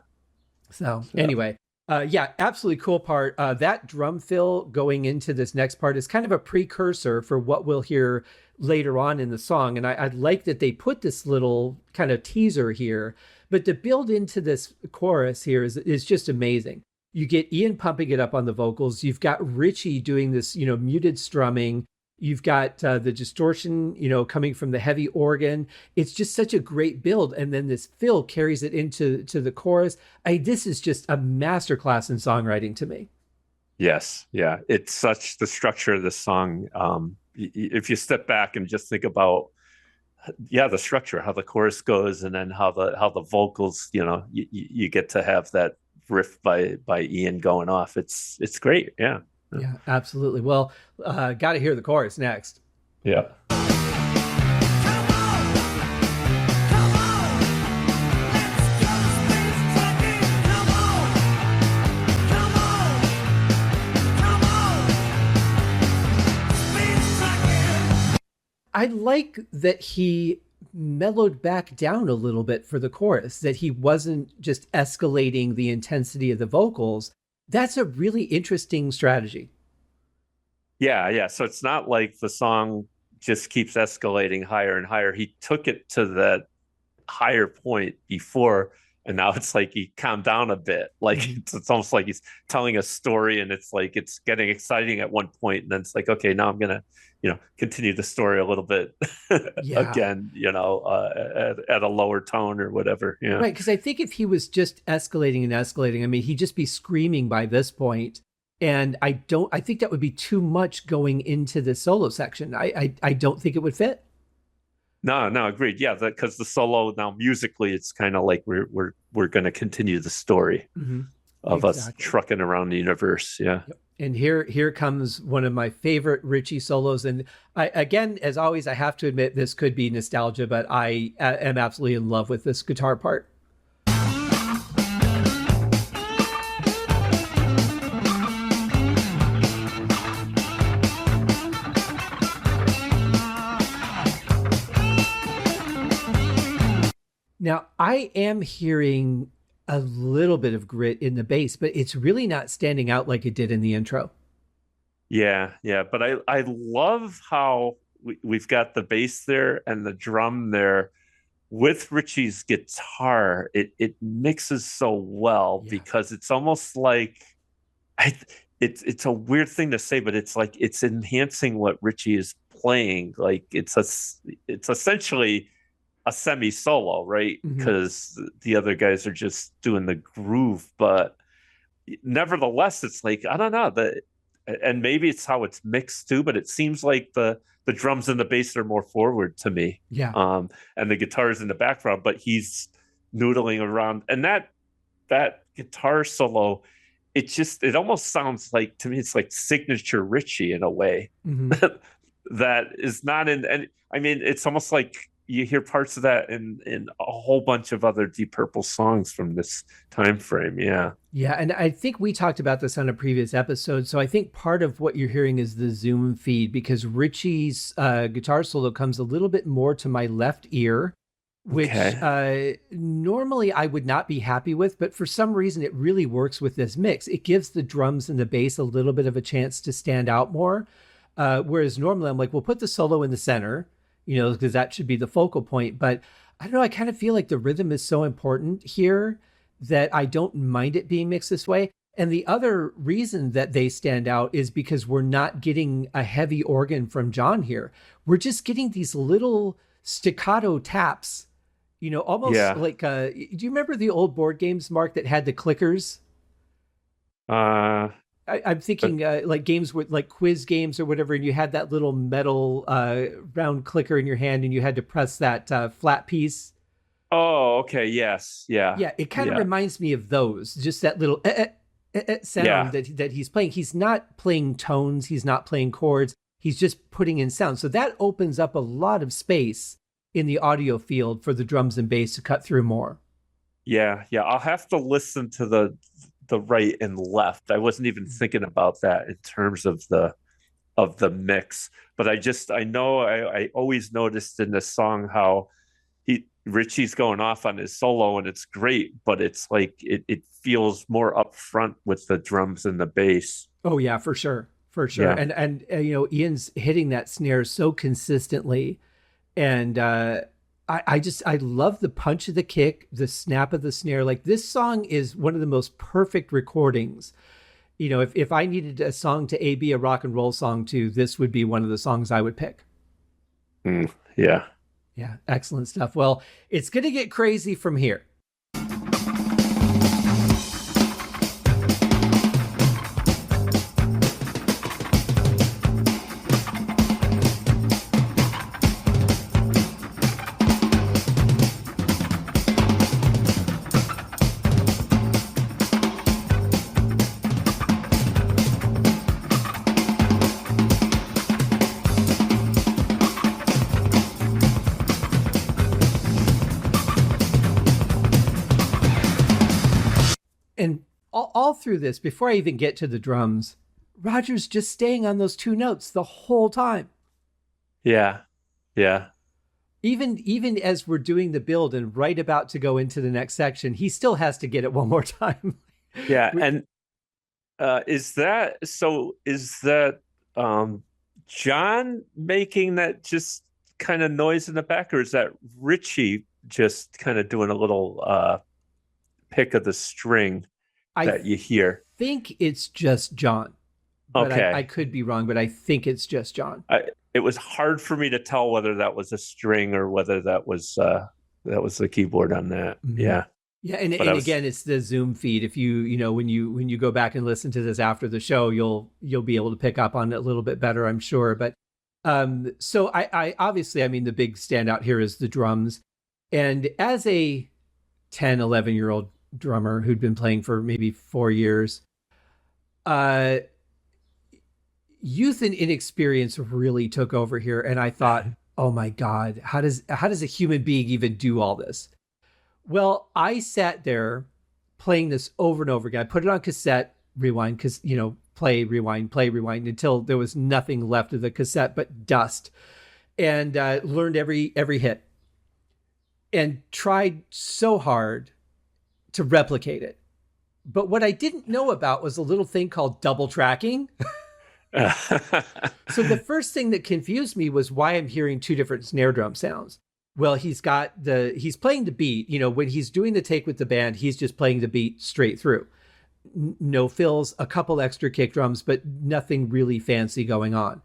So Yeah. anyway, yeah, absolutely cool part. That drum fill going into this next part is kind of a precursor for what we'll hear later on in the song. And I like that they put this little kind of teaser here, but to build into this chorus here is just amazing. You get Ian pumping it up on the vocals. You've got Richie doing this, muted strumming. You've got the distortion, coming from the heavy organ. It's just such a great build. And then this fill carries it into the chorus. This is just a masterclass in songwriting to me. Yes, yeah. It's such the structure of the song. If you step back and just think about, yeah, the structure, how the chorus goes, and then how the vocals, you get to have that riff by Ian going off. It's great. Yeah. Yeah, absolutely. Well, got to hear the chorus next. Yeah. I like that he mellowed back down a little bit for the chorus, that he wasn't just escalating the intensity of the vocals. That's a really interesting strategy. Yeah, yeah. So it's not like the song just keeps escalating higher and higher. He took it to that higher point before, and now it's like he calmed down a bit. Like Mhm. it's almost like he's telling a story, and it's like it's getting exciting at one point, and then it's like, okay, now I'm gonna, continue the story a little bit Yeah. again, at a lower tone or whatever. Yeah. Right, because I think if he was just escalating and escalating, I mean, he'd just be screaming by this point. And I think that would be too much going into the solo section. I don't think it would fit. No, no, agreed. Yeah, because the solo now musically, it's kind of like we're going to continue the story Mm-hmm. of us Exactly. trucking around the universe. Yeah. Yep. And here comes one of my favorite Richie solos. And again, as always, I have to admit this could be nostalgia, but I am absolutely in love with this guitar part. Now, I am hearing a little bit of grit in the bass, but it's really not standing out like it did in the intro. Yeah, yeah. But I love how we've got the bass there and the drum there with Richie's guitar. It mixes so well Yeah. because it's almost like I it's a weird thing to say, but it's like it's enhancing what Richie is playing. Like it's essentially a semi solo, right? Mm-hmm. Because the other guys are just doing the groove, but nevertheless, it's like I don't know and maybe it's how it's mixed too, but it seems like the drums and the bass are more forward to me, Yeah. and the guitar's in the background, but he's noodling around, and that guitar solo, it almost sounds like to me it's like signature Richie in a way Mm-hmm. that is not in, and I mean it's almost like you hear parts of that in a whole bunch of other Deep Purple songs from this time frame. Yeah. Yeah, and I think we talked about this on a previous episode. So I think part of what you're hearing is the Zoom feed because Richie's guitar solo comes a little bit more to my left ear, which Okay. normally I would not be happy with, but for some reason it really works with this mix. It gives the drums and the bass a little bit of a chance to stand out more. Whereas normally I'm like, we'll put the solo in the center, because that should be the focal point. But I don't know, I kind of feel like the rhythm is so important here that I don't mind it being mixed this way. And the other reason that they stand out is because we're not getting a heavy organ from John here. We're just getting these little staccato taps, almost Yeah. like, do you remember the old board games, Mark, that had the clickers? Uh, I'm thinking like games with like quiz games or whatever, and you had that little metal round clicker in your hand and you had to press that flat piece. oh, okay. Yes. Yeah. Yeah, it kind of Yeah. reminds me of those, just that little sound Yeah. that he's playing. He's not playing tones, he's not playing chords, he's just putting in sound. So that opens up a lot of space in the audio field for the drums and bass to cut through more. Yeah. Yeah. I'll have to listen to the right and left. I wasn't even thinking about that in terms of the mix, but I know I always noticed in this song how Richie's going off on his solo and it's great, but it's like it feels more upfront with the drums and the bass. Oh yeah, for sure. For sure. Yeah. And Ian's hitting that snare so consistently. And I love the punch of the kick, the snap of the snare. Like this song is one of the most perfect recordings. If I needed a song to be a rock and roll song to, this would be one of the songs I would pick. Yeah. Yeah, excellent stuff. Well, it's going to get crazy from here. all through this, before I even get to the drums, Roger's just staying on those two notes the whole time. Yeah. Yeah. Even as we're doing the build and right about to go into the next section, he still has to get it one more time. Yeah. And is that John making that just kind of noise in the back, or is that Richie just kind of doing a little pick of the string I that you hear? think it's just John, but I Okay. could be wrong, but I think it's just John. It was hard for me to tell whether that was a string or whether that was the keyboard on that. Mm-hmm. Yeah. Yeah, and But I was, again, it's the Zoom feed. If you know when you go back and listen to this after the show, you'll be able to pick up on it a little bit better, I'm sure. But so I obviously, I mean, the big standout here is the drums. And as a 10, 11-year-old drummer who'd been playing for maybe 4 years, uh, youth and inexperience really took over here. And I thought, oh my God, how does a human being even do all this? Well, I sat there playing this over and over again. I put it on cassette, rewind, because, play, rewind, until there was nothing left of the cassette but dust, and learned every hit and tried so hard to replicate it. But what I didn't know about was a little thing called double tracking. So the first thing that confused me was why I'm hearing two different snare drum sounds. Well, he's playing the beat, when he's doing the take with the band, he's just playing the beat straight through. No fills, a couple extra kick drums, but nothing really fancy going on.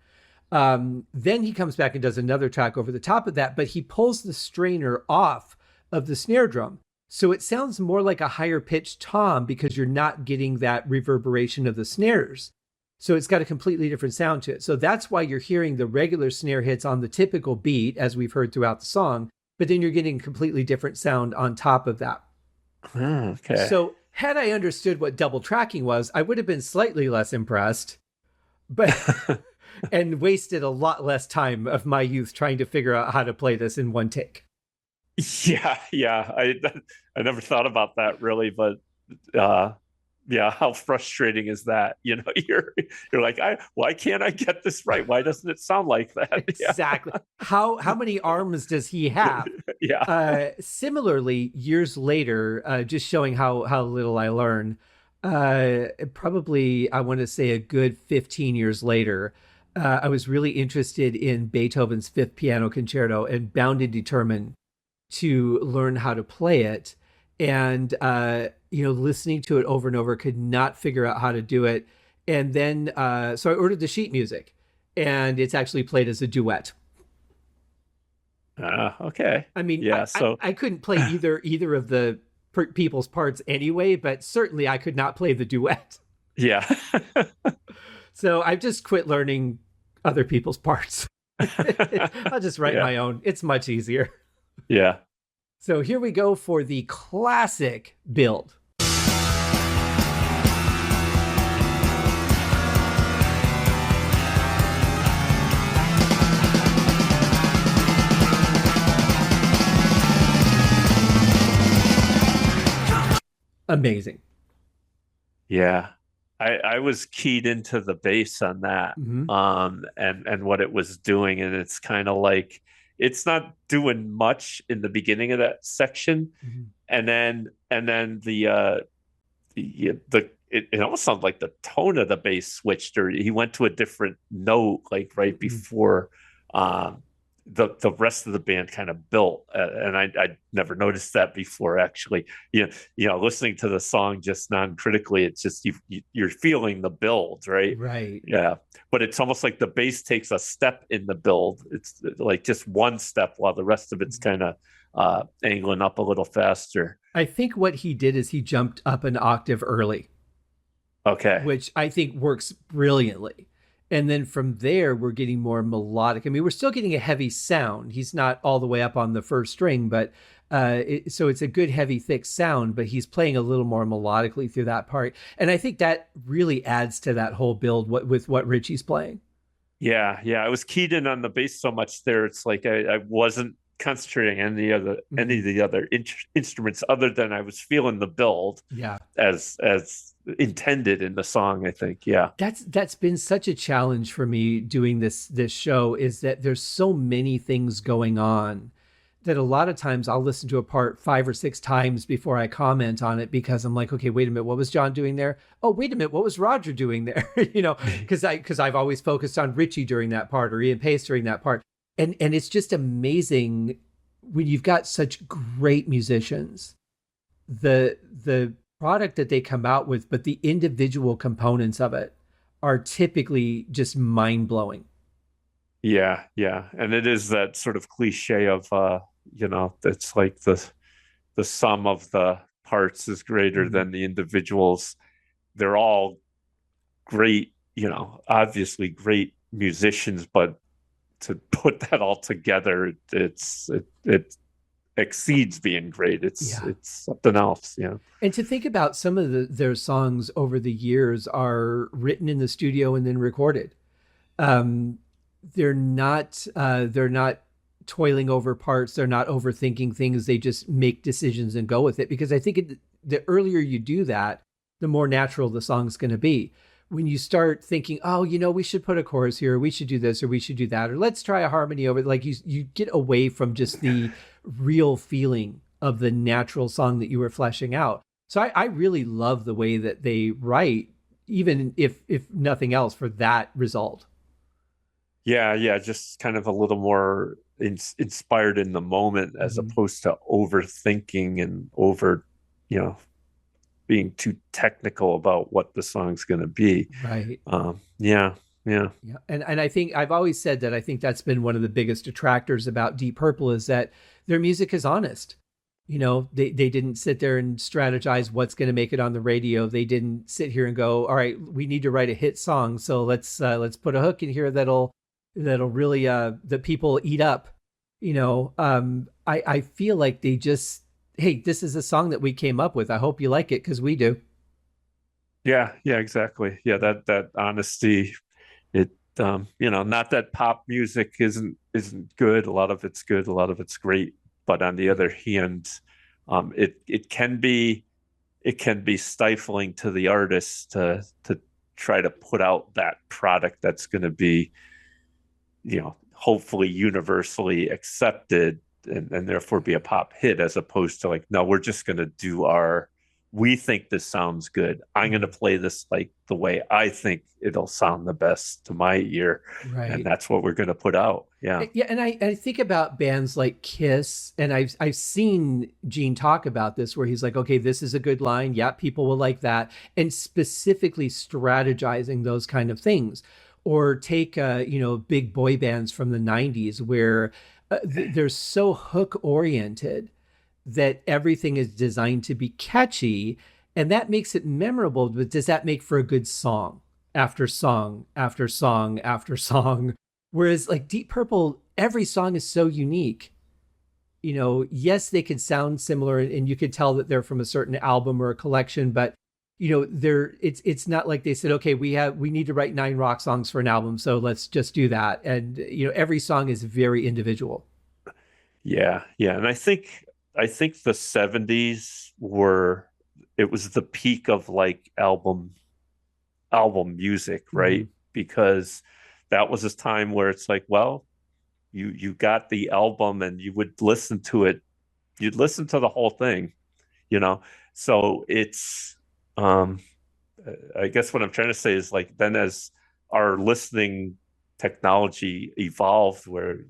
Then he comes back and does another track over the top of that, but he pulls the strainer off of the snare drum. So it sounds more like a higher pitched tom because you're not getting that reverberation of the snares. So it's got a completely different sound to it. So that's why you're hearing the regular snare hits on the typical beat, as we've heard throughout the song, but then you're getting a completely different sound on top of that. Okay. So had I understood what double tracking was, I would have been slightly less impressed, but and wasted a lot less time of my youth trying to figure out how to play this in one take. Yeah. I never thought about that really, but yeah, how frustrating is that? You're like, why can't I get this right? Why doesn't it sound like that? Exactly. How many arms does he have? Yeah. Similarly, years later, just showing how little I learn, probably I want to say a good 15 years later, I was really interested in Beethoven's Fifth Piano Concerto and bound and determined to learn how to play it. And listening to it over and over, could not figure out how to do it. And then so I ordered the sheet music, and it's actually played as a duet. Okay. I mean, yeah. I couldn't play either of the people's parts anyway, but certainly I could not play the duet. Yeah. So I've just quit learning other people's parts. I'll just write my own. It's much easier. Yeah. So here we go for the classic build. Amazing. Yeah. I was keyed into the bass on that, and what it was doing, and it's kind of like it's not doing much in the beginning of that section, and then it almost sounds like the tone of the bass switched, or he went to a different note, like right before the rest of the band kind of built, and I never noticed that before, actually. Listening to the song just non-critically, it's just you're feeling the build, right? Yeah, but it's almost like the bass takes a step in the build. It's like just one step while the rest of it's kind of angling up a little faster. I think what he did is he jumped up an octave early. Okay. Which I think works brilliantly. And then from there, we're getting more melodic. I mean, we're still getting a heavy sound. He's not all the way up on the first string, but so it's a good, heavy, thick sound, but he's playing a little more melodically through that part. And I think that really adds to that whole build with what Richie's playing. Yeah. I was keyed in on the bass so much there. It's like I wasn't concentrating on any of the other instruments other than I was feeling the build. Yeah. As intended in the song, I think. Yeah. That's been such a challenge for me doing this show, is that there's so many things going on that a lot of times I'll listen to a part 5 or 6 times before I comment on it, because I'm like, okay, wait a minute, what was John doing there? Oh, wait a minute, what was Roger doing there? Because I've always focused on Richie during that part, or Ian Pace during that part, and it's just amazing when you've got such great musicians, the product that they come out with, but the individual components of it are typically just mind blowing. Yeah, yeah. And it is that sort of cliche of it's like the sum of the parts is greater Mm-hmm. than the individuals. They're all great, obviously great musicians, but to put that all together, it exceeds being great. It's Yeah. it's something else. Yeah. And to think about some of their songs over the years are written in the studio and then recorded. Um, they're not toiling over parts. They're not overthinking things. They just make decisions and go with it. Because I think the earlier you do that, the more natural the song's going to be. When you start thinking, oh, we should put a chorus here, or we should do this, or we should do that, or let's try a harmony over, like you get away from just the real feeling of the natural song that you were fleshing out. So I really love the way that they write, even if nothing else, for that result. Yeah, yeah, just kind of a little more inspired in the moment as Mhm. opposed to overthinking and you know, being too technical about what the song's going to be. Right. Yeah, yeah, Yeah. And I think I've always said that I think that's been one of the biggest detractors about Deep Purple, is that their music is honest. They didn't sit there and strategize what's going to make it on the radio. They didn't sit here and go, all right, we need to write a hit song, so let's put a hook in here that'll really that people eat up. I feel like they just, hey, this is a song that we came up with. I hope you like it, because we do. yeah, yeah, exactly. Yeah, that honesty. It not that pop music isn't good. A lot of it's good. A lot of it's great. But on the Yeah. other hand, it can be stifling to the artist to try to put out that product that's going to be hopefully universally accepted, and therefore be a pop hit, as opposed to like, no, we're just going to do we think this sounds good. I'm going to Mhm. play this like the way I think it'll sound the best to my ear. And Right. that's what we're going to put out. Yeah. Yeah, and I think about bands like Kiss, and I've seen Gene talk about this, where he's like, okay, this is a good line. Yeah, people will like that, and specifically strategizing those kind of things. Or take big boy bands from the '90s, where they're so hook oriented that everything is designed to be catchy, and that makes it memorable. But does that make for a good song after song after song after song? Whereas like Deep Purple, every song is so unique. Yes, they could sound similar, and you could tell that they're from a certain album or a collection, but it's not like they said, okay, we need to write 9 rock songs for an album, so let's just do that. And every song is very individual. Yeah. Yeah. And I think the 70s it was the peak of like album music, Mm-hmm. right? Because that was this time where it's like, well, you got the album and you would listen to it, you'd listen to the whole thing, you know. So it's um I guess what I'm trying to say is, like, then as our listening technology evolved, where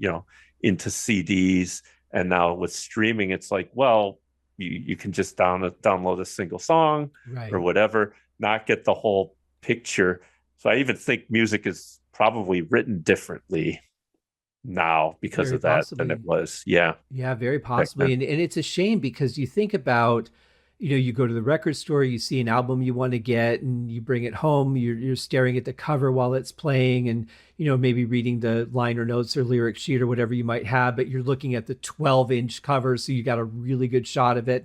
into CDs, and now with streaming, it's like, well, you can just download a single song or Right. whatever, not get the whole picture. So I even think music is probably written differently now because Very of that than it possibly. was, yeah, Yeah, very back then. possibly. And it's a shame, because you think about, you go to the record store, you see an album you want to get, and you bring it home, you're staring at the cover while it's playing, and, maybe reading the liner notes or lyric sheet or whatever you might have, but you're looking at the 12-inch cover, so you got a really good shot of it.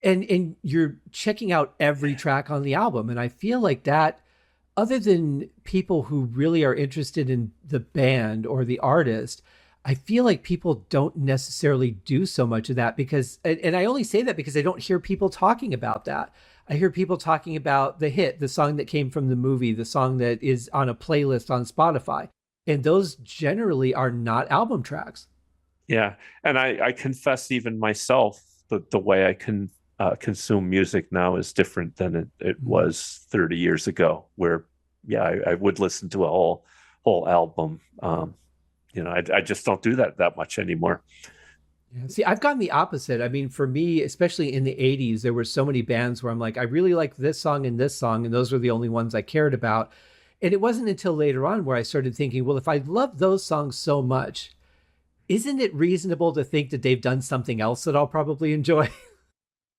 And you're checking out every track on the album. And I feel like that, other than people who really are interested in the band or the artist, I feel like people don't necessarily do so much of that because, and I only say that because I don't hear people talking about that. I hear people talking about the hit, the song that came from the movie, the song that is on a playlist on Spotify. And those generally are not album tracks. Yeah. And I confess, even myself, the way I can consume music now is different than it Mm. was 30 years ago, where, yeah, I would listen to a whole album. I just don't do that much anymore. Yeah. See, I've gotten the opposite. I mean, for me, especially in the 80s, there were so many bands where I'm like, I really like this song, and those were the only ones I cared about. And it wasn't until later on where I started thinking, well, if I love those songs so much, isn't it reasonable to think that they've done something else that I'll probably enjoy?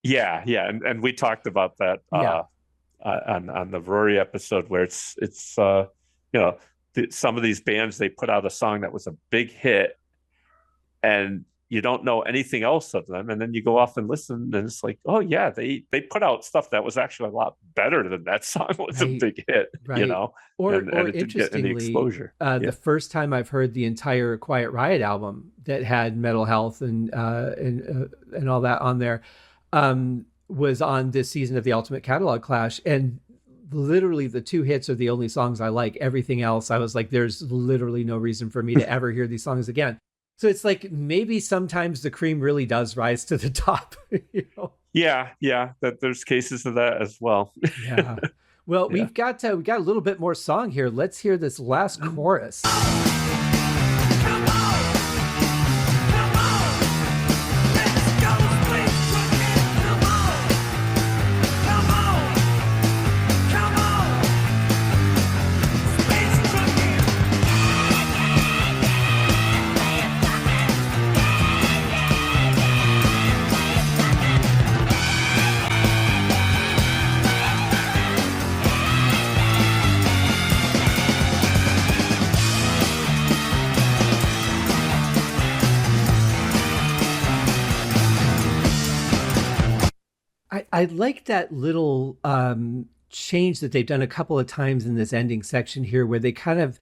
Yeah, and we talked about that Yeah. on the Rory episode, where it's you know some of these bands, they put out a song that was a big hit, and you don't know anything else of them, and then you go off and listen, and it's like, oh yeah, they put out stuff that was actually a lot better than that song was a Right. big hit, Right. Or and it didn't get any interestingly, exposure. the Yeah. first time I've heard the entire Quiet Riot album that had Mental Health and all that on there, was on this season of the Ultimate Catalog Clash, and literally the two hits are the only songs I like. Everything else, I was like, there's literally no reason for me to ever hear these songs again. So it's like maybe sometimes the cream really does rise to the top, you know? Yeah, that there's cases of that as well. Yeah. Well, Yeah. we got a little bit more song here. Let's hear this last chorus. I like that little change that they've done a couple of times in this ending section here, where they kind of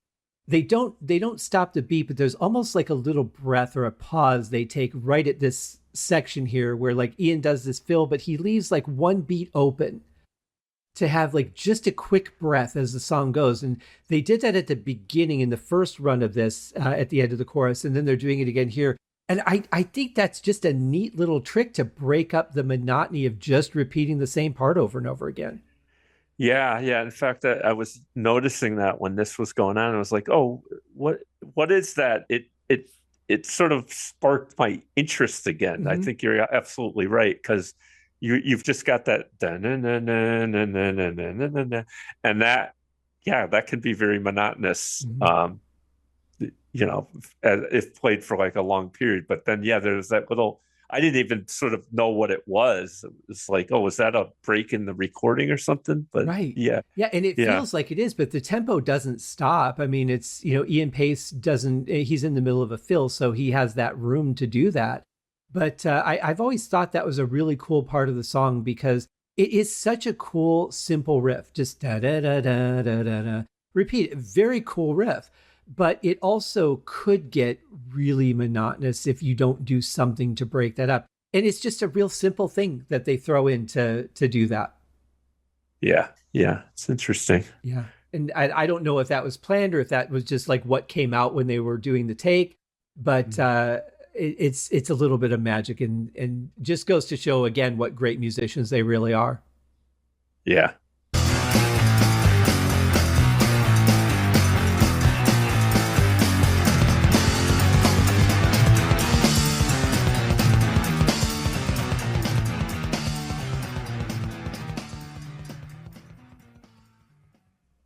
they don't stop the beat, but there's almost like a little breath or a pause they take right at this section here, where like Ian does this fill, but he leaves like one beat open to have like just a quick breath as the song goes. And they did that at the beginning in the first run of this at the end of the chorus, and then they're doing it again here. And I think that's just a neat little trick to break up the monotony of just repeating the same part over and over again. Yeah. In fact, I was noticing that when this was going on, I was like, "Oh, what is that?" It sort of sparked my interest again. I Mm-hmm. think you're absolutely right, because you've just got that, and that, yeah, that can be very monotonous. Mm-hmm. If played for like a long period. But then, yeah, there's that little. I didn't even sort of know what it was. It's like, oh, was that a break in the recording or something? But Right. yeah, Yeah, and it yeah, feels like it is, but the tempo doesn't stop. I mean, it's, Ian Pace doesn't, he's in the middle of a fill, so he has that room to do that. But I've always thought that was a really cool part of the song because it is such a cool, simple riff. Just da da da da da da da. Repeat, very cool riff. But it also could get really monotonous if you don't do something to break that up. And it's just a real simple thing that they throw in to do that. yeah. It's interesting. Yeah. And I don't know if that was planned or if that was just like what came out when they were doing the take, but it's a little bit of magic and just goes to show again what great musicians they really are. Yeah.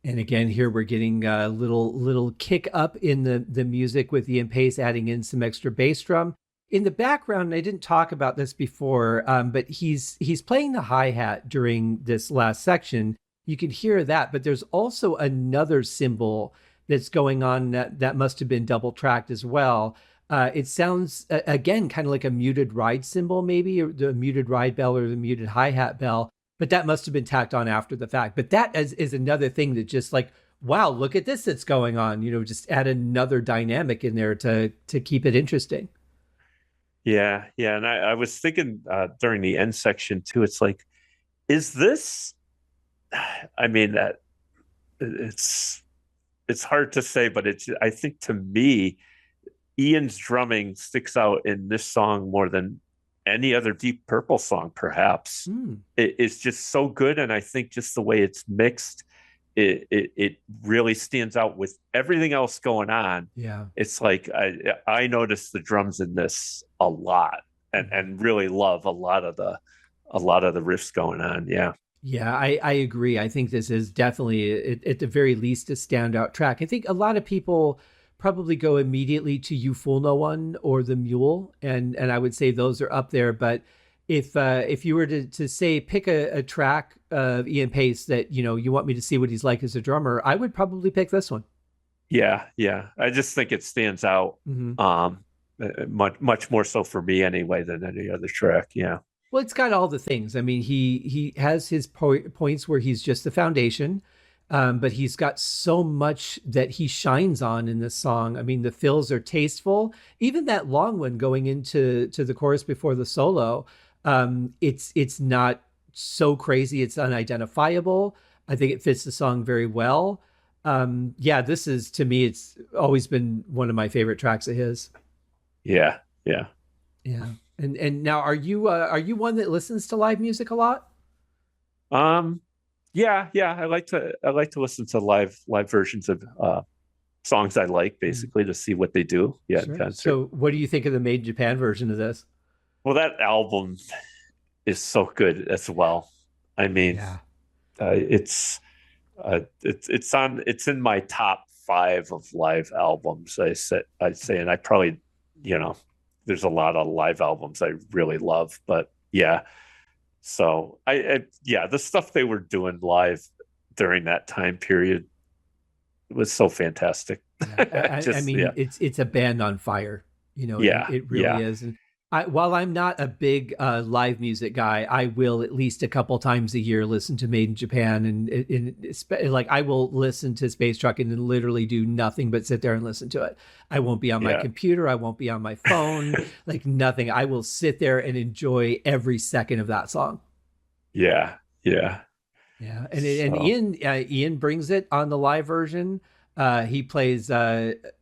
And again, here we're getting a little kick up in the music with Ian Pace adding in some extra bass drum in the background. I didn't talk about this before, but he's playing the hi-hat during this last section. You can hear that, but there's also another cymbal that's going on that must have been double tracked as well. It sounds again kind of like a muted ride cymbal, maybe, or the muted ride bell or the muted hi-hat bell, but that must have been tacked on after the fact. But that is another thing that just like wow, look at this that's going on. Just add another dynamic in there to keep it interesting. Yeah, yeah. And I was thinking during the end section too, it's like, is this, I mean, it's it's hard to say, but I think to me, Ian's drumming sticks out in this song more than any other Deep Purple song, perhaps. Hmm. It's just so good, and I think just the way it's mixed, it really stands out with everything else going on. Yeah. It's like I noticed the drums in this a lot, and really love a lot of the riffs going on. Yeah, Yeah, I agree. I think this is definitely, at the very least, a standout track. I think a lot of people probably go immediately to You Fool No One or The Mule, and I would say those are up there. But if you were to say pick a track of Ian Pace that you want me to see what he's like as a drummer, I would probably pick this one. yeah, yeah. I just think it stands out, Hmm. much more so for me anyway than any other track. Yeah. Well, it's got all the things. I mean, he has his points where he's just the foundation, but he's got so much that he shines on in this song. I mean, the fills are tasteful. Even that long one going into the chorus before the solo, it's not so crazy. It's unidentifiable. I think it fits the song very well. Yeah, this is, to me, it's always been one of my favorite tracks of his. Yeah, yeah. Yeah. And now, are you one that listens to live music a lot? Um, yeah, yeah. I like to listen to live versions of songs I like, Mm, basically to see what they do. Yeah, in sure. concert. So, what do you think of the Made in Japan version of this? Well, that album is so good as well. I mean, Yeah. it's in my top five of live albums. I'd say, and I probably, you know, there's a lot of live albums I really love, but yeah. So yeah, the stuff they were doing live during that time period was so fantastic. Yeah, I Just yeah, mean, it's a band on fire. yeah, It really yeah, is. And while I'm not a big live music guy, I will at least a couple times a year listen to Made in Japan, like I will listen to Space Truckin' and literally do nothing but sit there and listen to it. I won't be on my yeah, computer. I won't be on my phone. Like nothing. I will sit there and enjoy every second of that song. yeah, yeah. Yeah, and So Ian brings it on the live version. He plays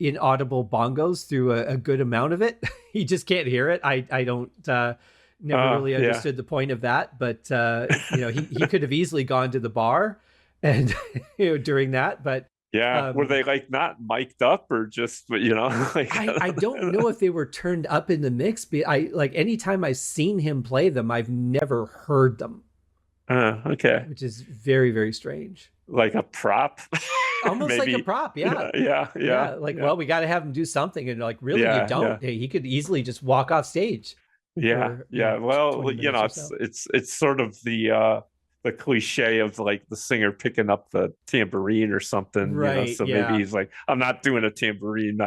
inaudible bongos through a good amount of it. He just can't hear it. I don't never really yeah. understood the point of that, but he could have easily gone to the bar and during that, but Yeah, were um, they like not mic'd up or just like I don't know if they were turned up in the mix. But I like anytime I've seen him play them, I've never heard them, okay, which is very, very strange. like a prop, Almost like a maybe. prop, yeah. Yeah, yeah, yeah, Yeah, like, yeah, well, we got to have him do something, and like, really, you yeah, yeah. don't. Hey, he could easily just walk off stage Yeah, for yeah. Well, 20 minutes or it's so. it's sort of the cliche of like the singer picking up the tambourine or something, Right? so maybe Yeah, he's like, I'm not doing a tambourine.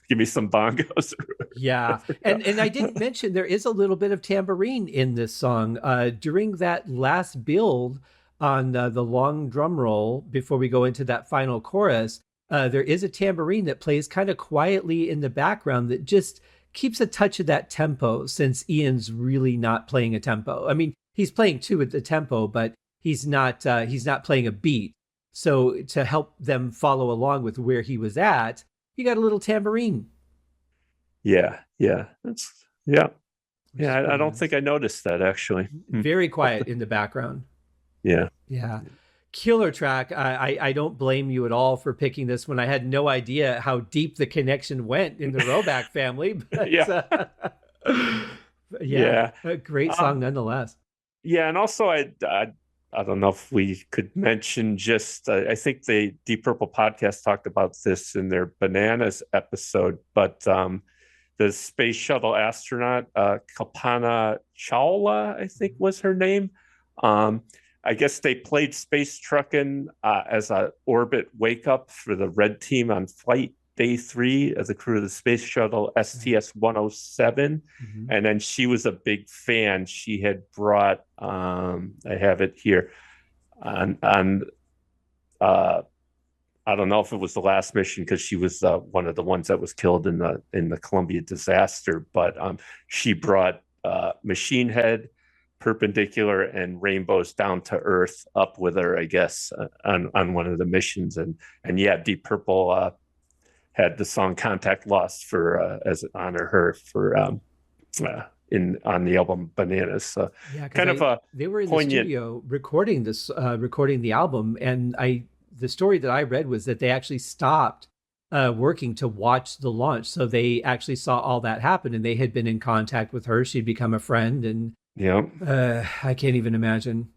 Give me some bongos. yeah. And I didn't mention there is a little bit of tambourine in this song. During that last build on the long drum roll before we go into that final chorus, there is a tambourine that plays kind of quietly in the background that just keeps a touch of that tempo since Ian's really not playing a tempo. I mean, he's playing two at the tempo, but he's not playing a beat. So to help them follow along with where he was at, you got a little tambourine, Yeah, yeah. That's yeah, which is yeah. I pretty don't think nice. I noticed that actually. Hmm. Very quiet in the background. Yeah. Yeah. Killer track. I don't blame you at all for picking this one. I had no idea how deep the connection went in the Roback family, but Yeah. yeah, Yeah. a great song Um, nonetheless. yeah, and also I don't know if we could mention just I think the Deep Purple podcast talked about this in their bananas episode, but the space shuttle astronaut Kalpana Chawla, I think was her name. Um, I guess they played Space Truckin' as a orbit wake up for the red team on flight day 3 of the crew of the space shuttle STS 107. Mhm. And then she was a big fan. She had brought, I have it here, on uh, I don't know if it was the last mission because she was one of the ones that was killed in the Columbia disaster, but she brought Machine Head, Perpendicular, and Rainbows down to Earth up with her, I guess, on one of the missions, and yeah, Deep Purple had the song "Contact Lost" for as honor her for in on the album Bananas. So Yeah, because kind of I a they were in the poignant. studio recording recording the album, and the story that I read was that they actually stopped working to watch the launch, so they actually saw all that happen, and they had been in contact with her. She'd become a friend, and You know, I can't even imagine.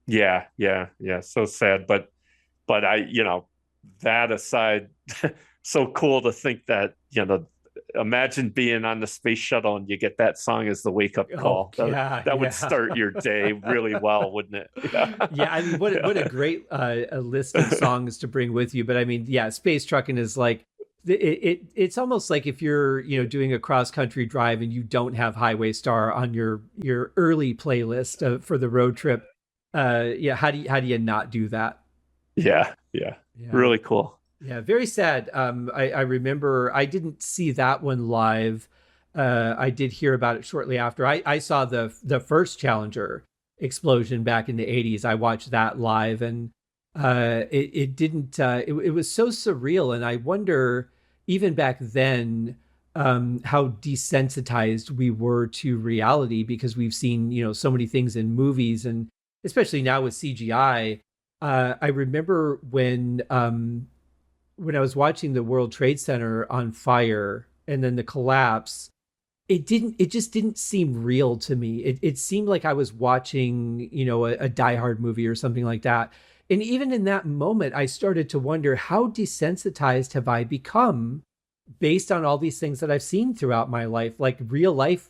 yeah, yeah, yeah. So sad, but I, that aside, so cool to think that, imagine being on the space shuttle and you get that song as the wake up Oh call. yeah, That would yeah. start your day really well, wouldn't it? Yeah. Yeah, I mean, what a Yeah. great a list of songs to bring with you. But I mean, yeah, Space Truckin' is like it's almost like if you're doing a cross country drive and you don't have Highway Star on your early playlist for the road trip. Yeah, how do you not do that? Yeah. Yeah. Yeah. Really cool. Yeah, very sad. I remember I didn't see that one live. I did hear about it shortly after. I saw the first Challenger explosion back in the 80s. I watched that live, and it didn't. It was so surreal, and I wonder even back then how desensitized we were to reality because we've seen so many things in movies, and especially now with CGI. I remember when I was watching the World Trade Center on fire and then the collapse, it just didn't seem real to me. It seemed like I was watching, a Die Hard movie or something like that. And even in that moment, I started to wonder how desensitized have I become based on all these things that I've seen throughout my life? Like real life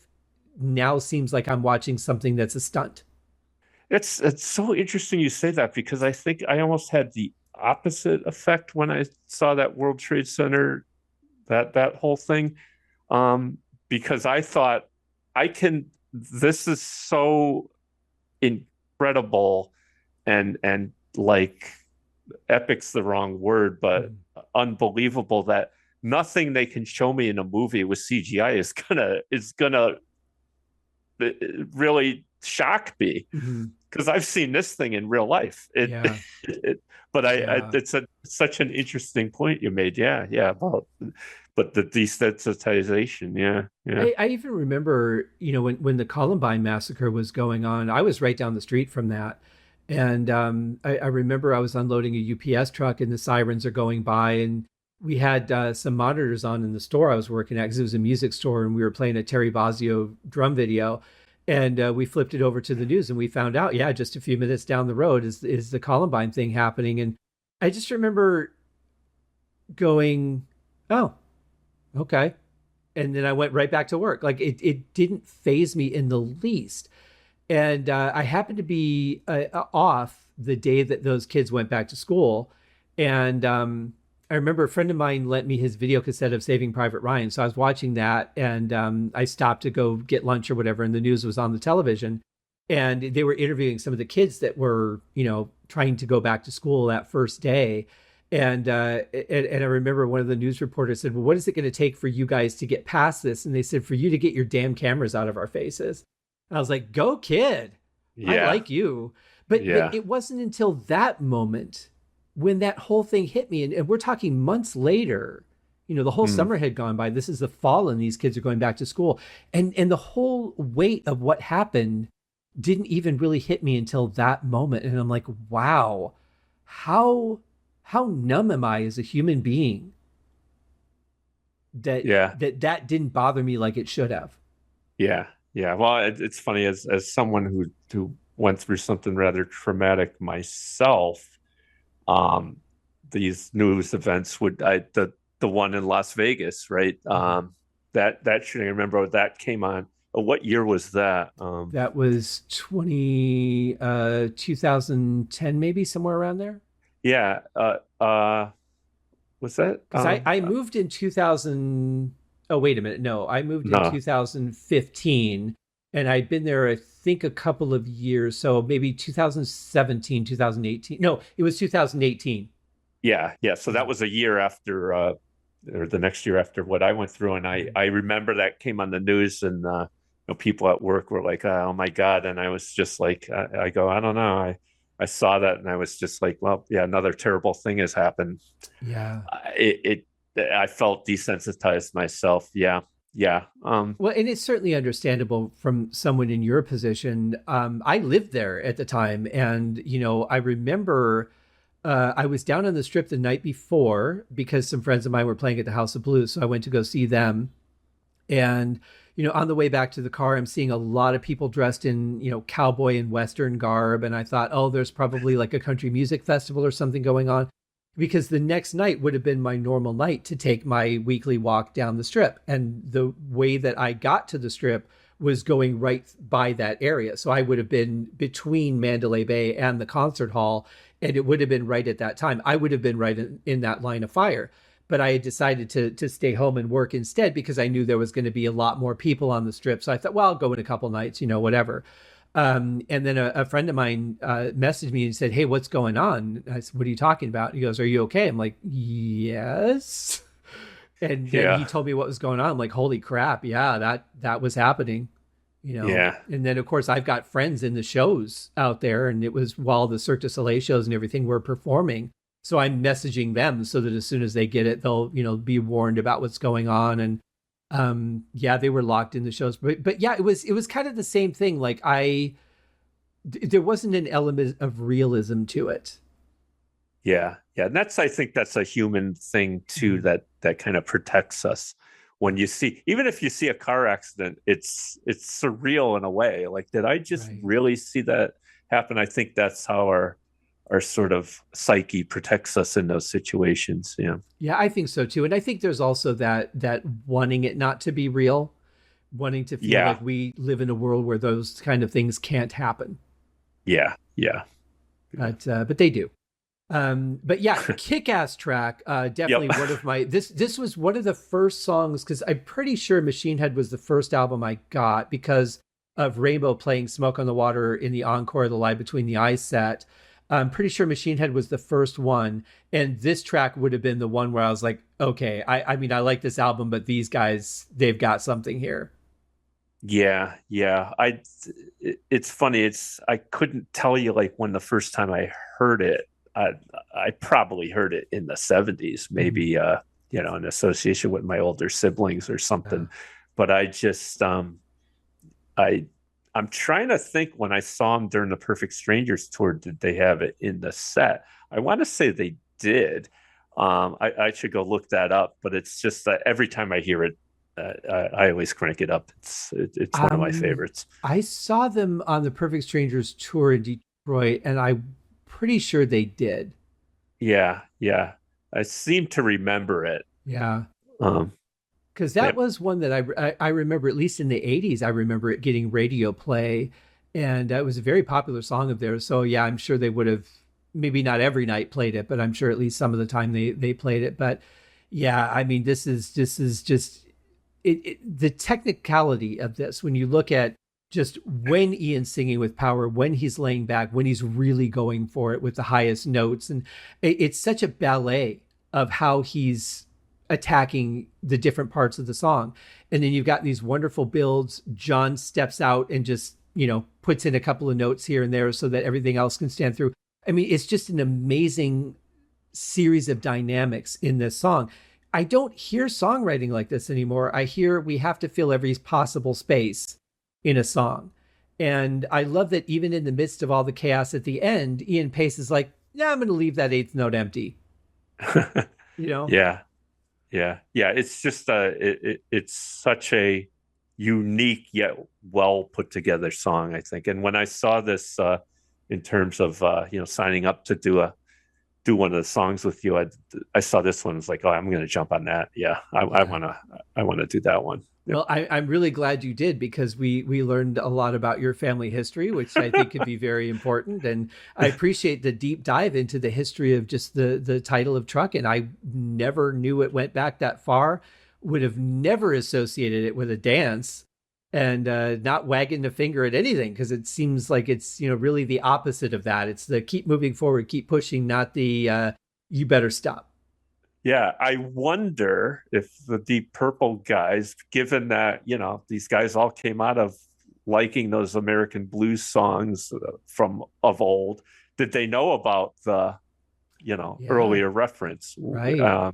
now seems like I'm watching something that's a stunt. It's so interesting you say that because I think I almost had the opposite effect when I saw that World Trade Center, that whole thing. Um, because I thought I can this is so incredible and like epic's the wrong word, but Mhm. unbelievable that nothing they can show me in a movie with CGI is gonna really shock me Mhm. because I've seen this thing in real life. Yeah. But Yeah. it's such an interesting point you made. Yeah, yeah, about but the desensitization. Yeah, yeah, I even remember, when the Columbine massacre was going on, I was right down the street from that. And I remember I was unloading a UPS truck and the sirens are going by. And we had some monitors on in the store I was working at because it was a music store and we were playing a Terry Bozzio drum video. And we flipped it over to the news and we found out, yeah, just a few minutes down the road is the Columbine thing happening. And I just remember going, oh, okay, and then I went right back to work. Like it didn't phase me in the least. And I happened to be off the day that those kids went back to school. And I remember a friend of mine lent me his video cassette of Saving Private Ryan. So I was watching that and I stopped to go get lunch or whatever. And the news was on the television. And they were interviewing some of the kids that were, trying to go back to school that first day. And I remember one of the news reporters said, "Well, what is it going to take for you guys to get past this?" And they said, "For you to get your damn cameras out of our faces." And I was like, "Go, kid! I yeah, like you." But yeah. it wasn't until that moment when that whole thing hit me, and we're talking months later. The whole Hmm. summer had gone by. This is the fall, and these kids are going back to school, and the whole weight of what happened didn't even really hit me until that moment. And I'm like, wow, how how numb am I as a human being that Yeah, that didn't bother me like it should have. yeah, yeah. Well, it's funny as someone who went through something rather traumatic myself. Um, these news events would the one in Las Vegas, right? Mhm. That shooting. I remember that came on. What year was that? That was 2010, maybe somewhere around there. Yeah. Was that? Because I moved in 2000. Oh, wait a minute. No, I moved in No. 2015 and I'd been there, I think, a couple of years. So maybe 2017, 2018. No, it was 2018. Yeah. So that was a year after, or the next year after what I went through, and I remember that came on the news, and people at work were like, "Oh my God!" And I was just like, I go, I don't know, I saw that, and I was just like, well, yeah, another terrible thing has happened. Yeah. I felt desensitized myself. Yeah. Well, and it's certainly understandable from someone in your position. I lived there at the time, and I remember I was down on the strip the night before because some friends of mine were playing at the House of Blues, so I went to go see them. And on the way back to the car, I'm seeing a lot of people dressed in cowboy and western garb, and I thought, oh, there's probably like a country music festival or something going on, because the next night would have been my normal night to take my weekly walk down the strip. And the way that I got to the strip was going right by that area. So I would have been between Mandalay Bay and the concert hall, and it would have been right at that time. I would have been right in that line of fire. But I had decided to stay home and work instead because I knew there was going to be a lot more people on the strip. So I thought, well, I'll go in a couple nights, whatever. And then a friend of mine messaged me and said, "Hey, what's going on?" I said, "What are you talking about?" He goes, "Are you okay?" I'm like, "Yes." And then he Yeah. told me what was going on. I'm like, "Holy crap. Yeah, that was happening." Yeah. And then of course I've got friends in the shows out there, and it was while the Cirque du Soleil shows and everything were performing. So I'm messaging them so that as soon as they get it, they'll, be warned about what's going on. And yeah, they were locked in the shows, but yeah, it was kind of the same thing. Like there wasn't an element of realism to it. Yeah. And I think that's a human thing too, Mhm. that kind of protects us. When you see, even if you see a car accident, it's surreal in a way. Like, did I just Right. really see that happen? I think that's how our sort of psyche protects us in those situations. Yeah. Yeah, I think so too. And I think there's also that wanting it not to be real, wanting to feel Yeah. like we live in a world where those kind of things can't happen. Yeah. But they do. But yeah, kick-ass track. Yep. Definitely one of my this was one of the first songs, because I'm pretty sure Machine Head was the first album I got because of Rainbow playing Smoke on the Water in the encore of the Live Between the Eyes set. I'm pretty sure Machine Head was the first one, and this track would have been the one where I was like, okay, I mean I like this album, but these guys, they've got something here. Yeah. It's funny. I couldn't tell you like when the first time I heard it. I probably heard it in the 70s, Mhm. maybe in association with my older siblings or Yeah. something. But I I'm trying to think when I saw them during the Perfect Strangers tour, did they have it in the set? I want to say they did. I should go look that up, but it's just that every time I hear it, I always crank it up. It's one of my Um, favorites. I saw them on the Perfect Strangers tour in Detroit, and I'm pretty sure they did. Yeah. I seem to remember it. Yeah. Um, Because that yeah, was one that I remember, at least in the 80s, I remember it getting radio play. And it was a very popular song of theirs. So, yeah, I'm sure they would have maybe not every night played it, but I'm sure at least some of the time they played it. But yeah, I mean, this is just the technicality of this. When you look at just when Ian's singing with power, when he's laying back, when he's really going for it with the highest notes. And it's such a ballet of how he's attacking the different parts of the song. And then you've got these wonderful builds. John steps out and just, puts in a couple of notes here and there so that everything else can stand through. I mean, it's just an amazing series of dynamics in this song. I don't hear songwriting like this anymore. I hear we have to fill every possible space in a song. And I love that even in the midst of all the chaos at the end, Ian Pace is like, yeah, I'm going to leave that eighth note empty, you know? yeah, yeah. It's just it's such a unique yet well put together song, I think. And when I saw this, in terms of signing up to do one of the songs with you, I saw this one. It's like, oh, I'm going to jump on that. Yeah, Yeah. I want to do that one. Yep. Well, I'm really glad you did, because we learned a lot about your family history, which I think could be very important. And I appreciate the deep dive into the history of just the title of Truckin'. I never knew it went back that far. Would have never associated it with a dance, and not wagging the finger at anything, because it seems like it's really the opposite of that. It's the keep moving forward, keep pushing, not the you better stop. Yeah, I wonder if the Deep Purple guys, given that, these guys all came out of liking those American blues songs from of old, did they know about the, earlier reference? Right.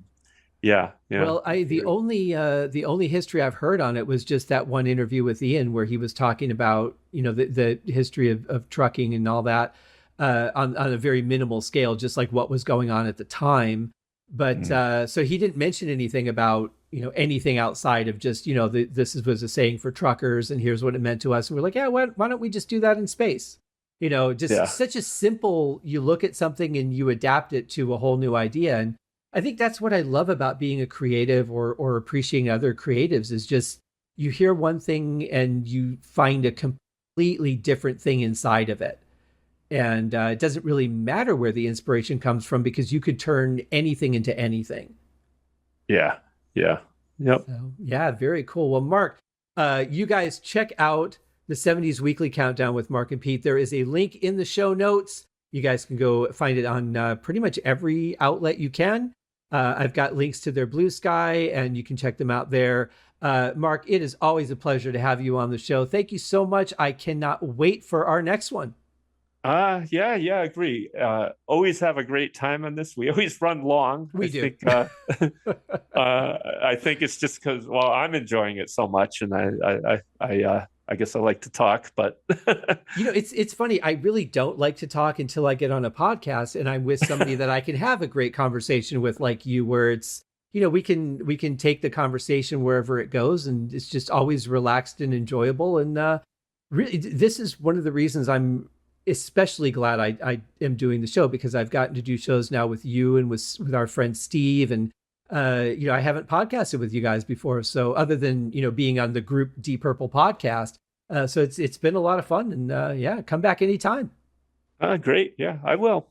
Yeah. Well, the only history I've heard on it was just that one interview with Ian where he was talking about, the history of trucking and all that, on a very minimal scale, just like what was going on at the time. But so he didn't mention anything about, anything outside of just, was a saying for truckers and here's what it meant to us. And we're like, yeah, why don't we just do that in space? Such a simple, you look at something and you adapt it to a whole new idea. And I think that's what I love about being a creative or appreciating other creatives is just you hear one thing and you find a completely different thing inside of it. And it doesn't really matter where the inspiration comes from because you could turn anything into anything. Yeah. Yep. So, yeah, very cool. Well, Mark, you guys check out the 70s Weekly Countdown with Mark and Pete. There is a link in the show notes. You guys can go find it on pretty much every outlet you can. I've got links to their Blue Sky, and you can check them out there. Mark, it is always a pleasure to have you on the show. Thank you so much. I cannot wait for our next one. Yeah, I agree. Always have a great time on this. We always run long. I think, I think it's just because, I'm enjoying it so much, and I guess I like to talk, but it's funny. I really don't like to talk until I get on a podcast and I'm with somebody that I can have a great conversation with, like you, where it's, we can take the conversation wherever it goes, and it's just always relaxed and enjoyable. And really, this is one of the reasons I'm especially glad I am doing the show, because I've gotten to do shows now with you and with our friend Steve, and I haven't podcasted with you guys before. So other than, being on the group Deep Purple podcast, so it's been a lot of fun, and come back anytime. Great. Yeah, I will.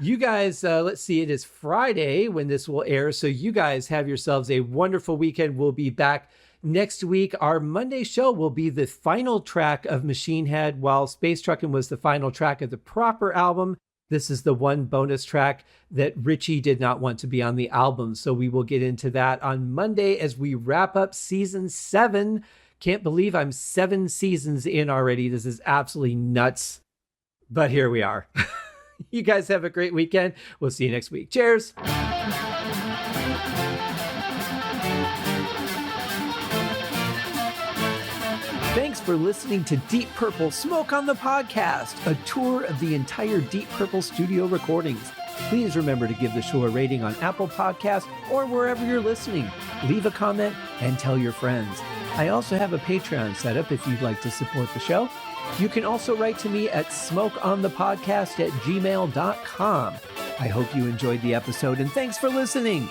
You guys, let's see, it is Friday when this will air. So you guys have yourselves a wonderful weekend. We'll be back next week. Our Monday show will be the final track of Machine Head, while Space Truckin' was the final track of the proper album. This is the one bonus track that Richie did not want to be on the album. So we will get into that on Monday as we wrap up season 7. Can't believe I'm 7 seasons in already. This is absolutely nuts. But here we are. You guys have a great weekend. We'll see you next week. Cheers. Thanks for listening to Deep Purple Smoke on the Podcast, a tour of the entire Deep Purple studio recordings. Please remember to give the show a rating on Apple Podcasts or wherever you're listening. Leave a comment and tell your friends. I also have a Patreon set up if you'd like to support the show. You can also write to me at smokeonthepodcast@gmail.com. I hope you enjoyed the episode, and thanks for listening.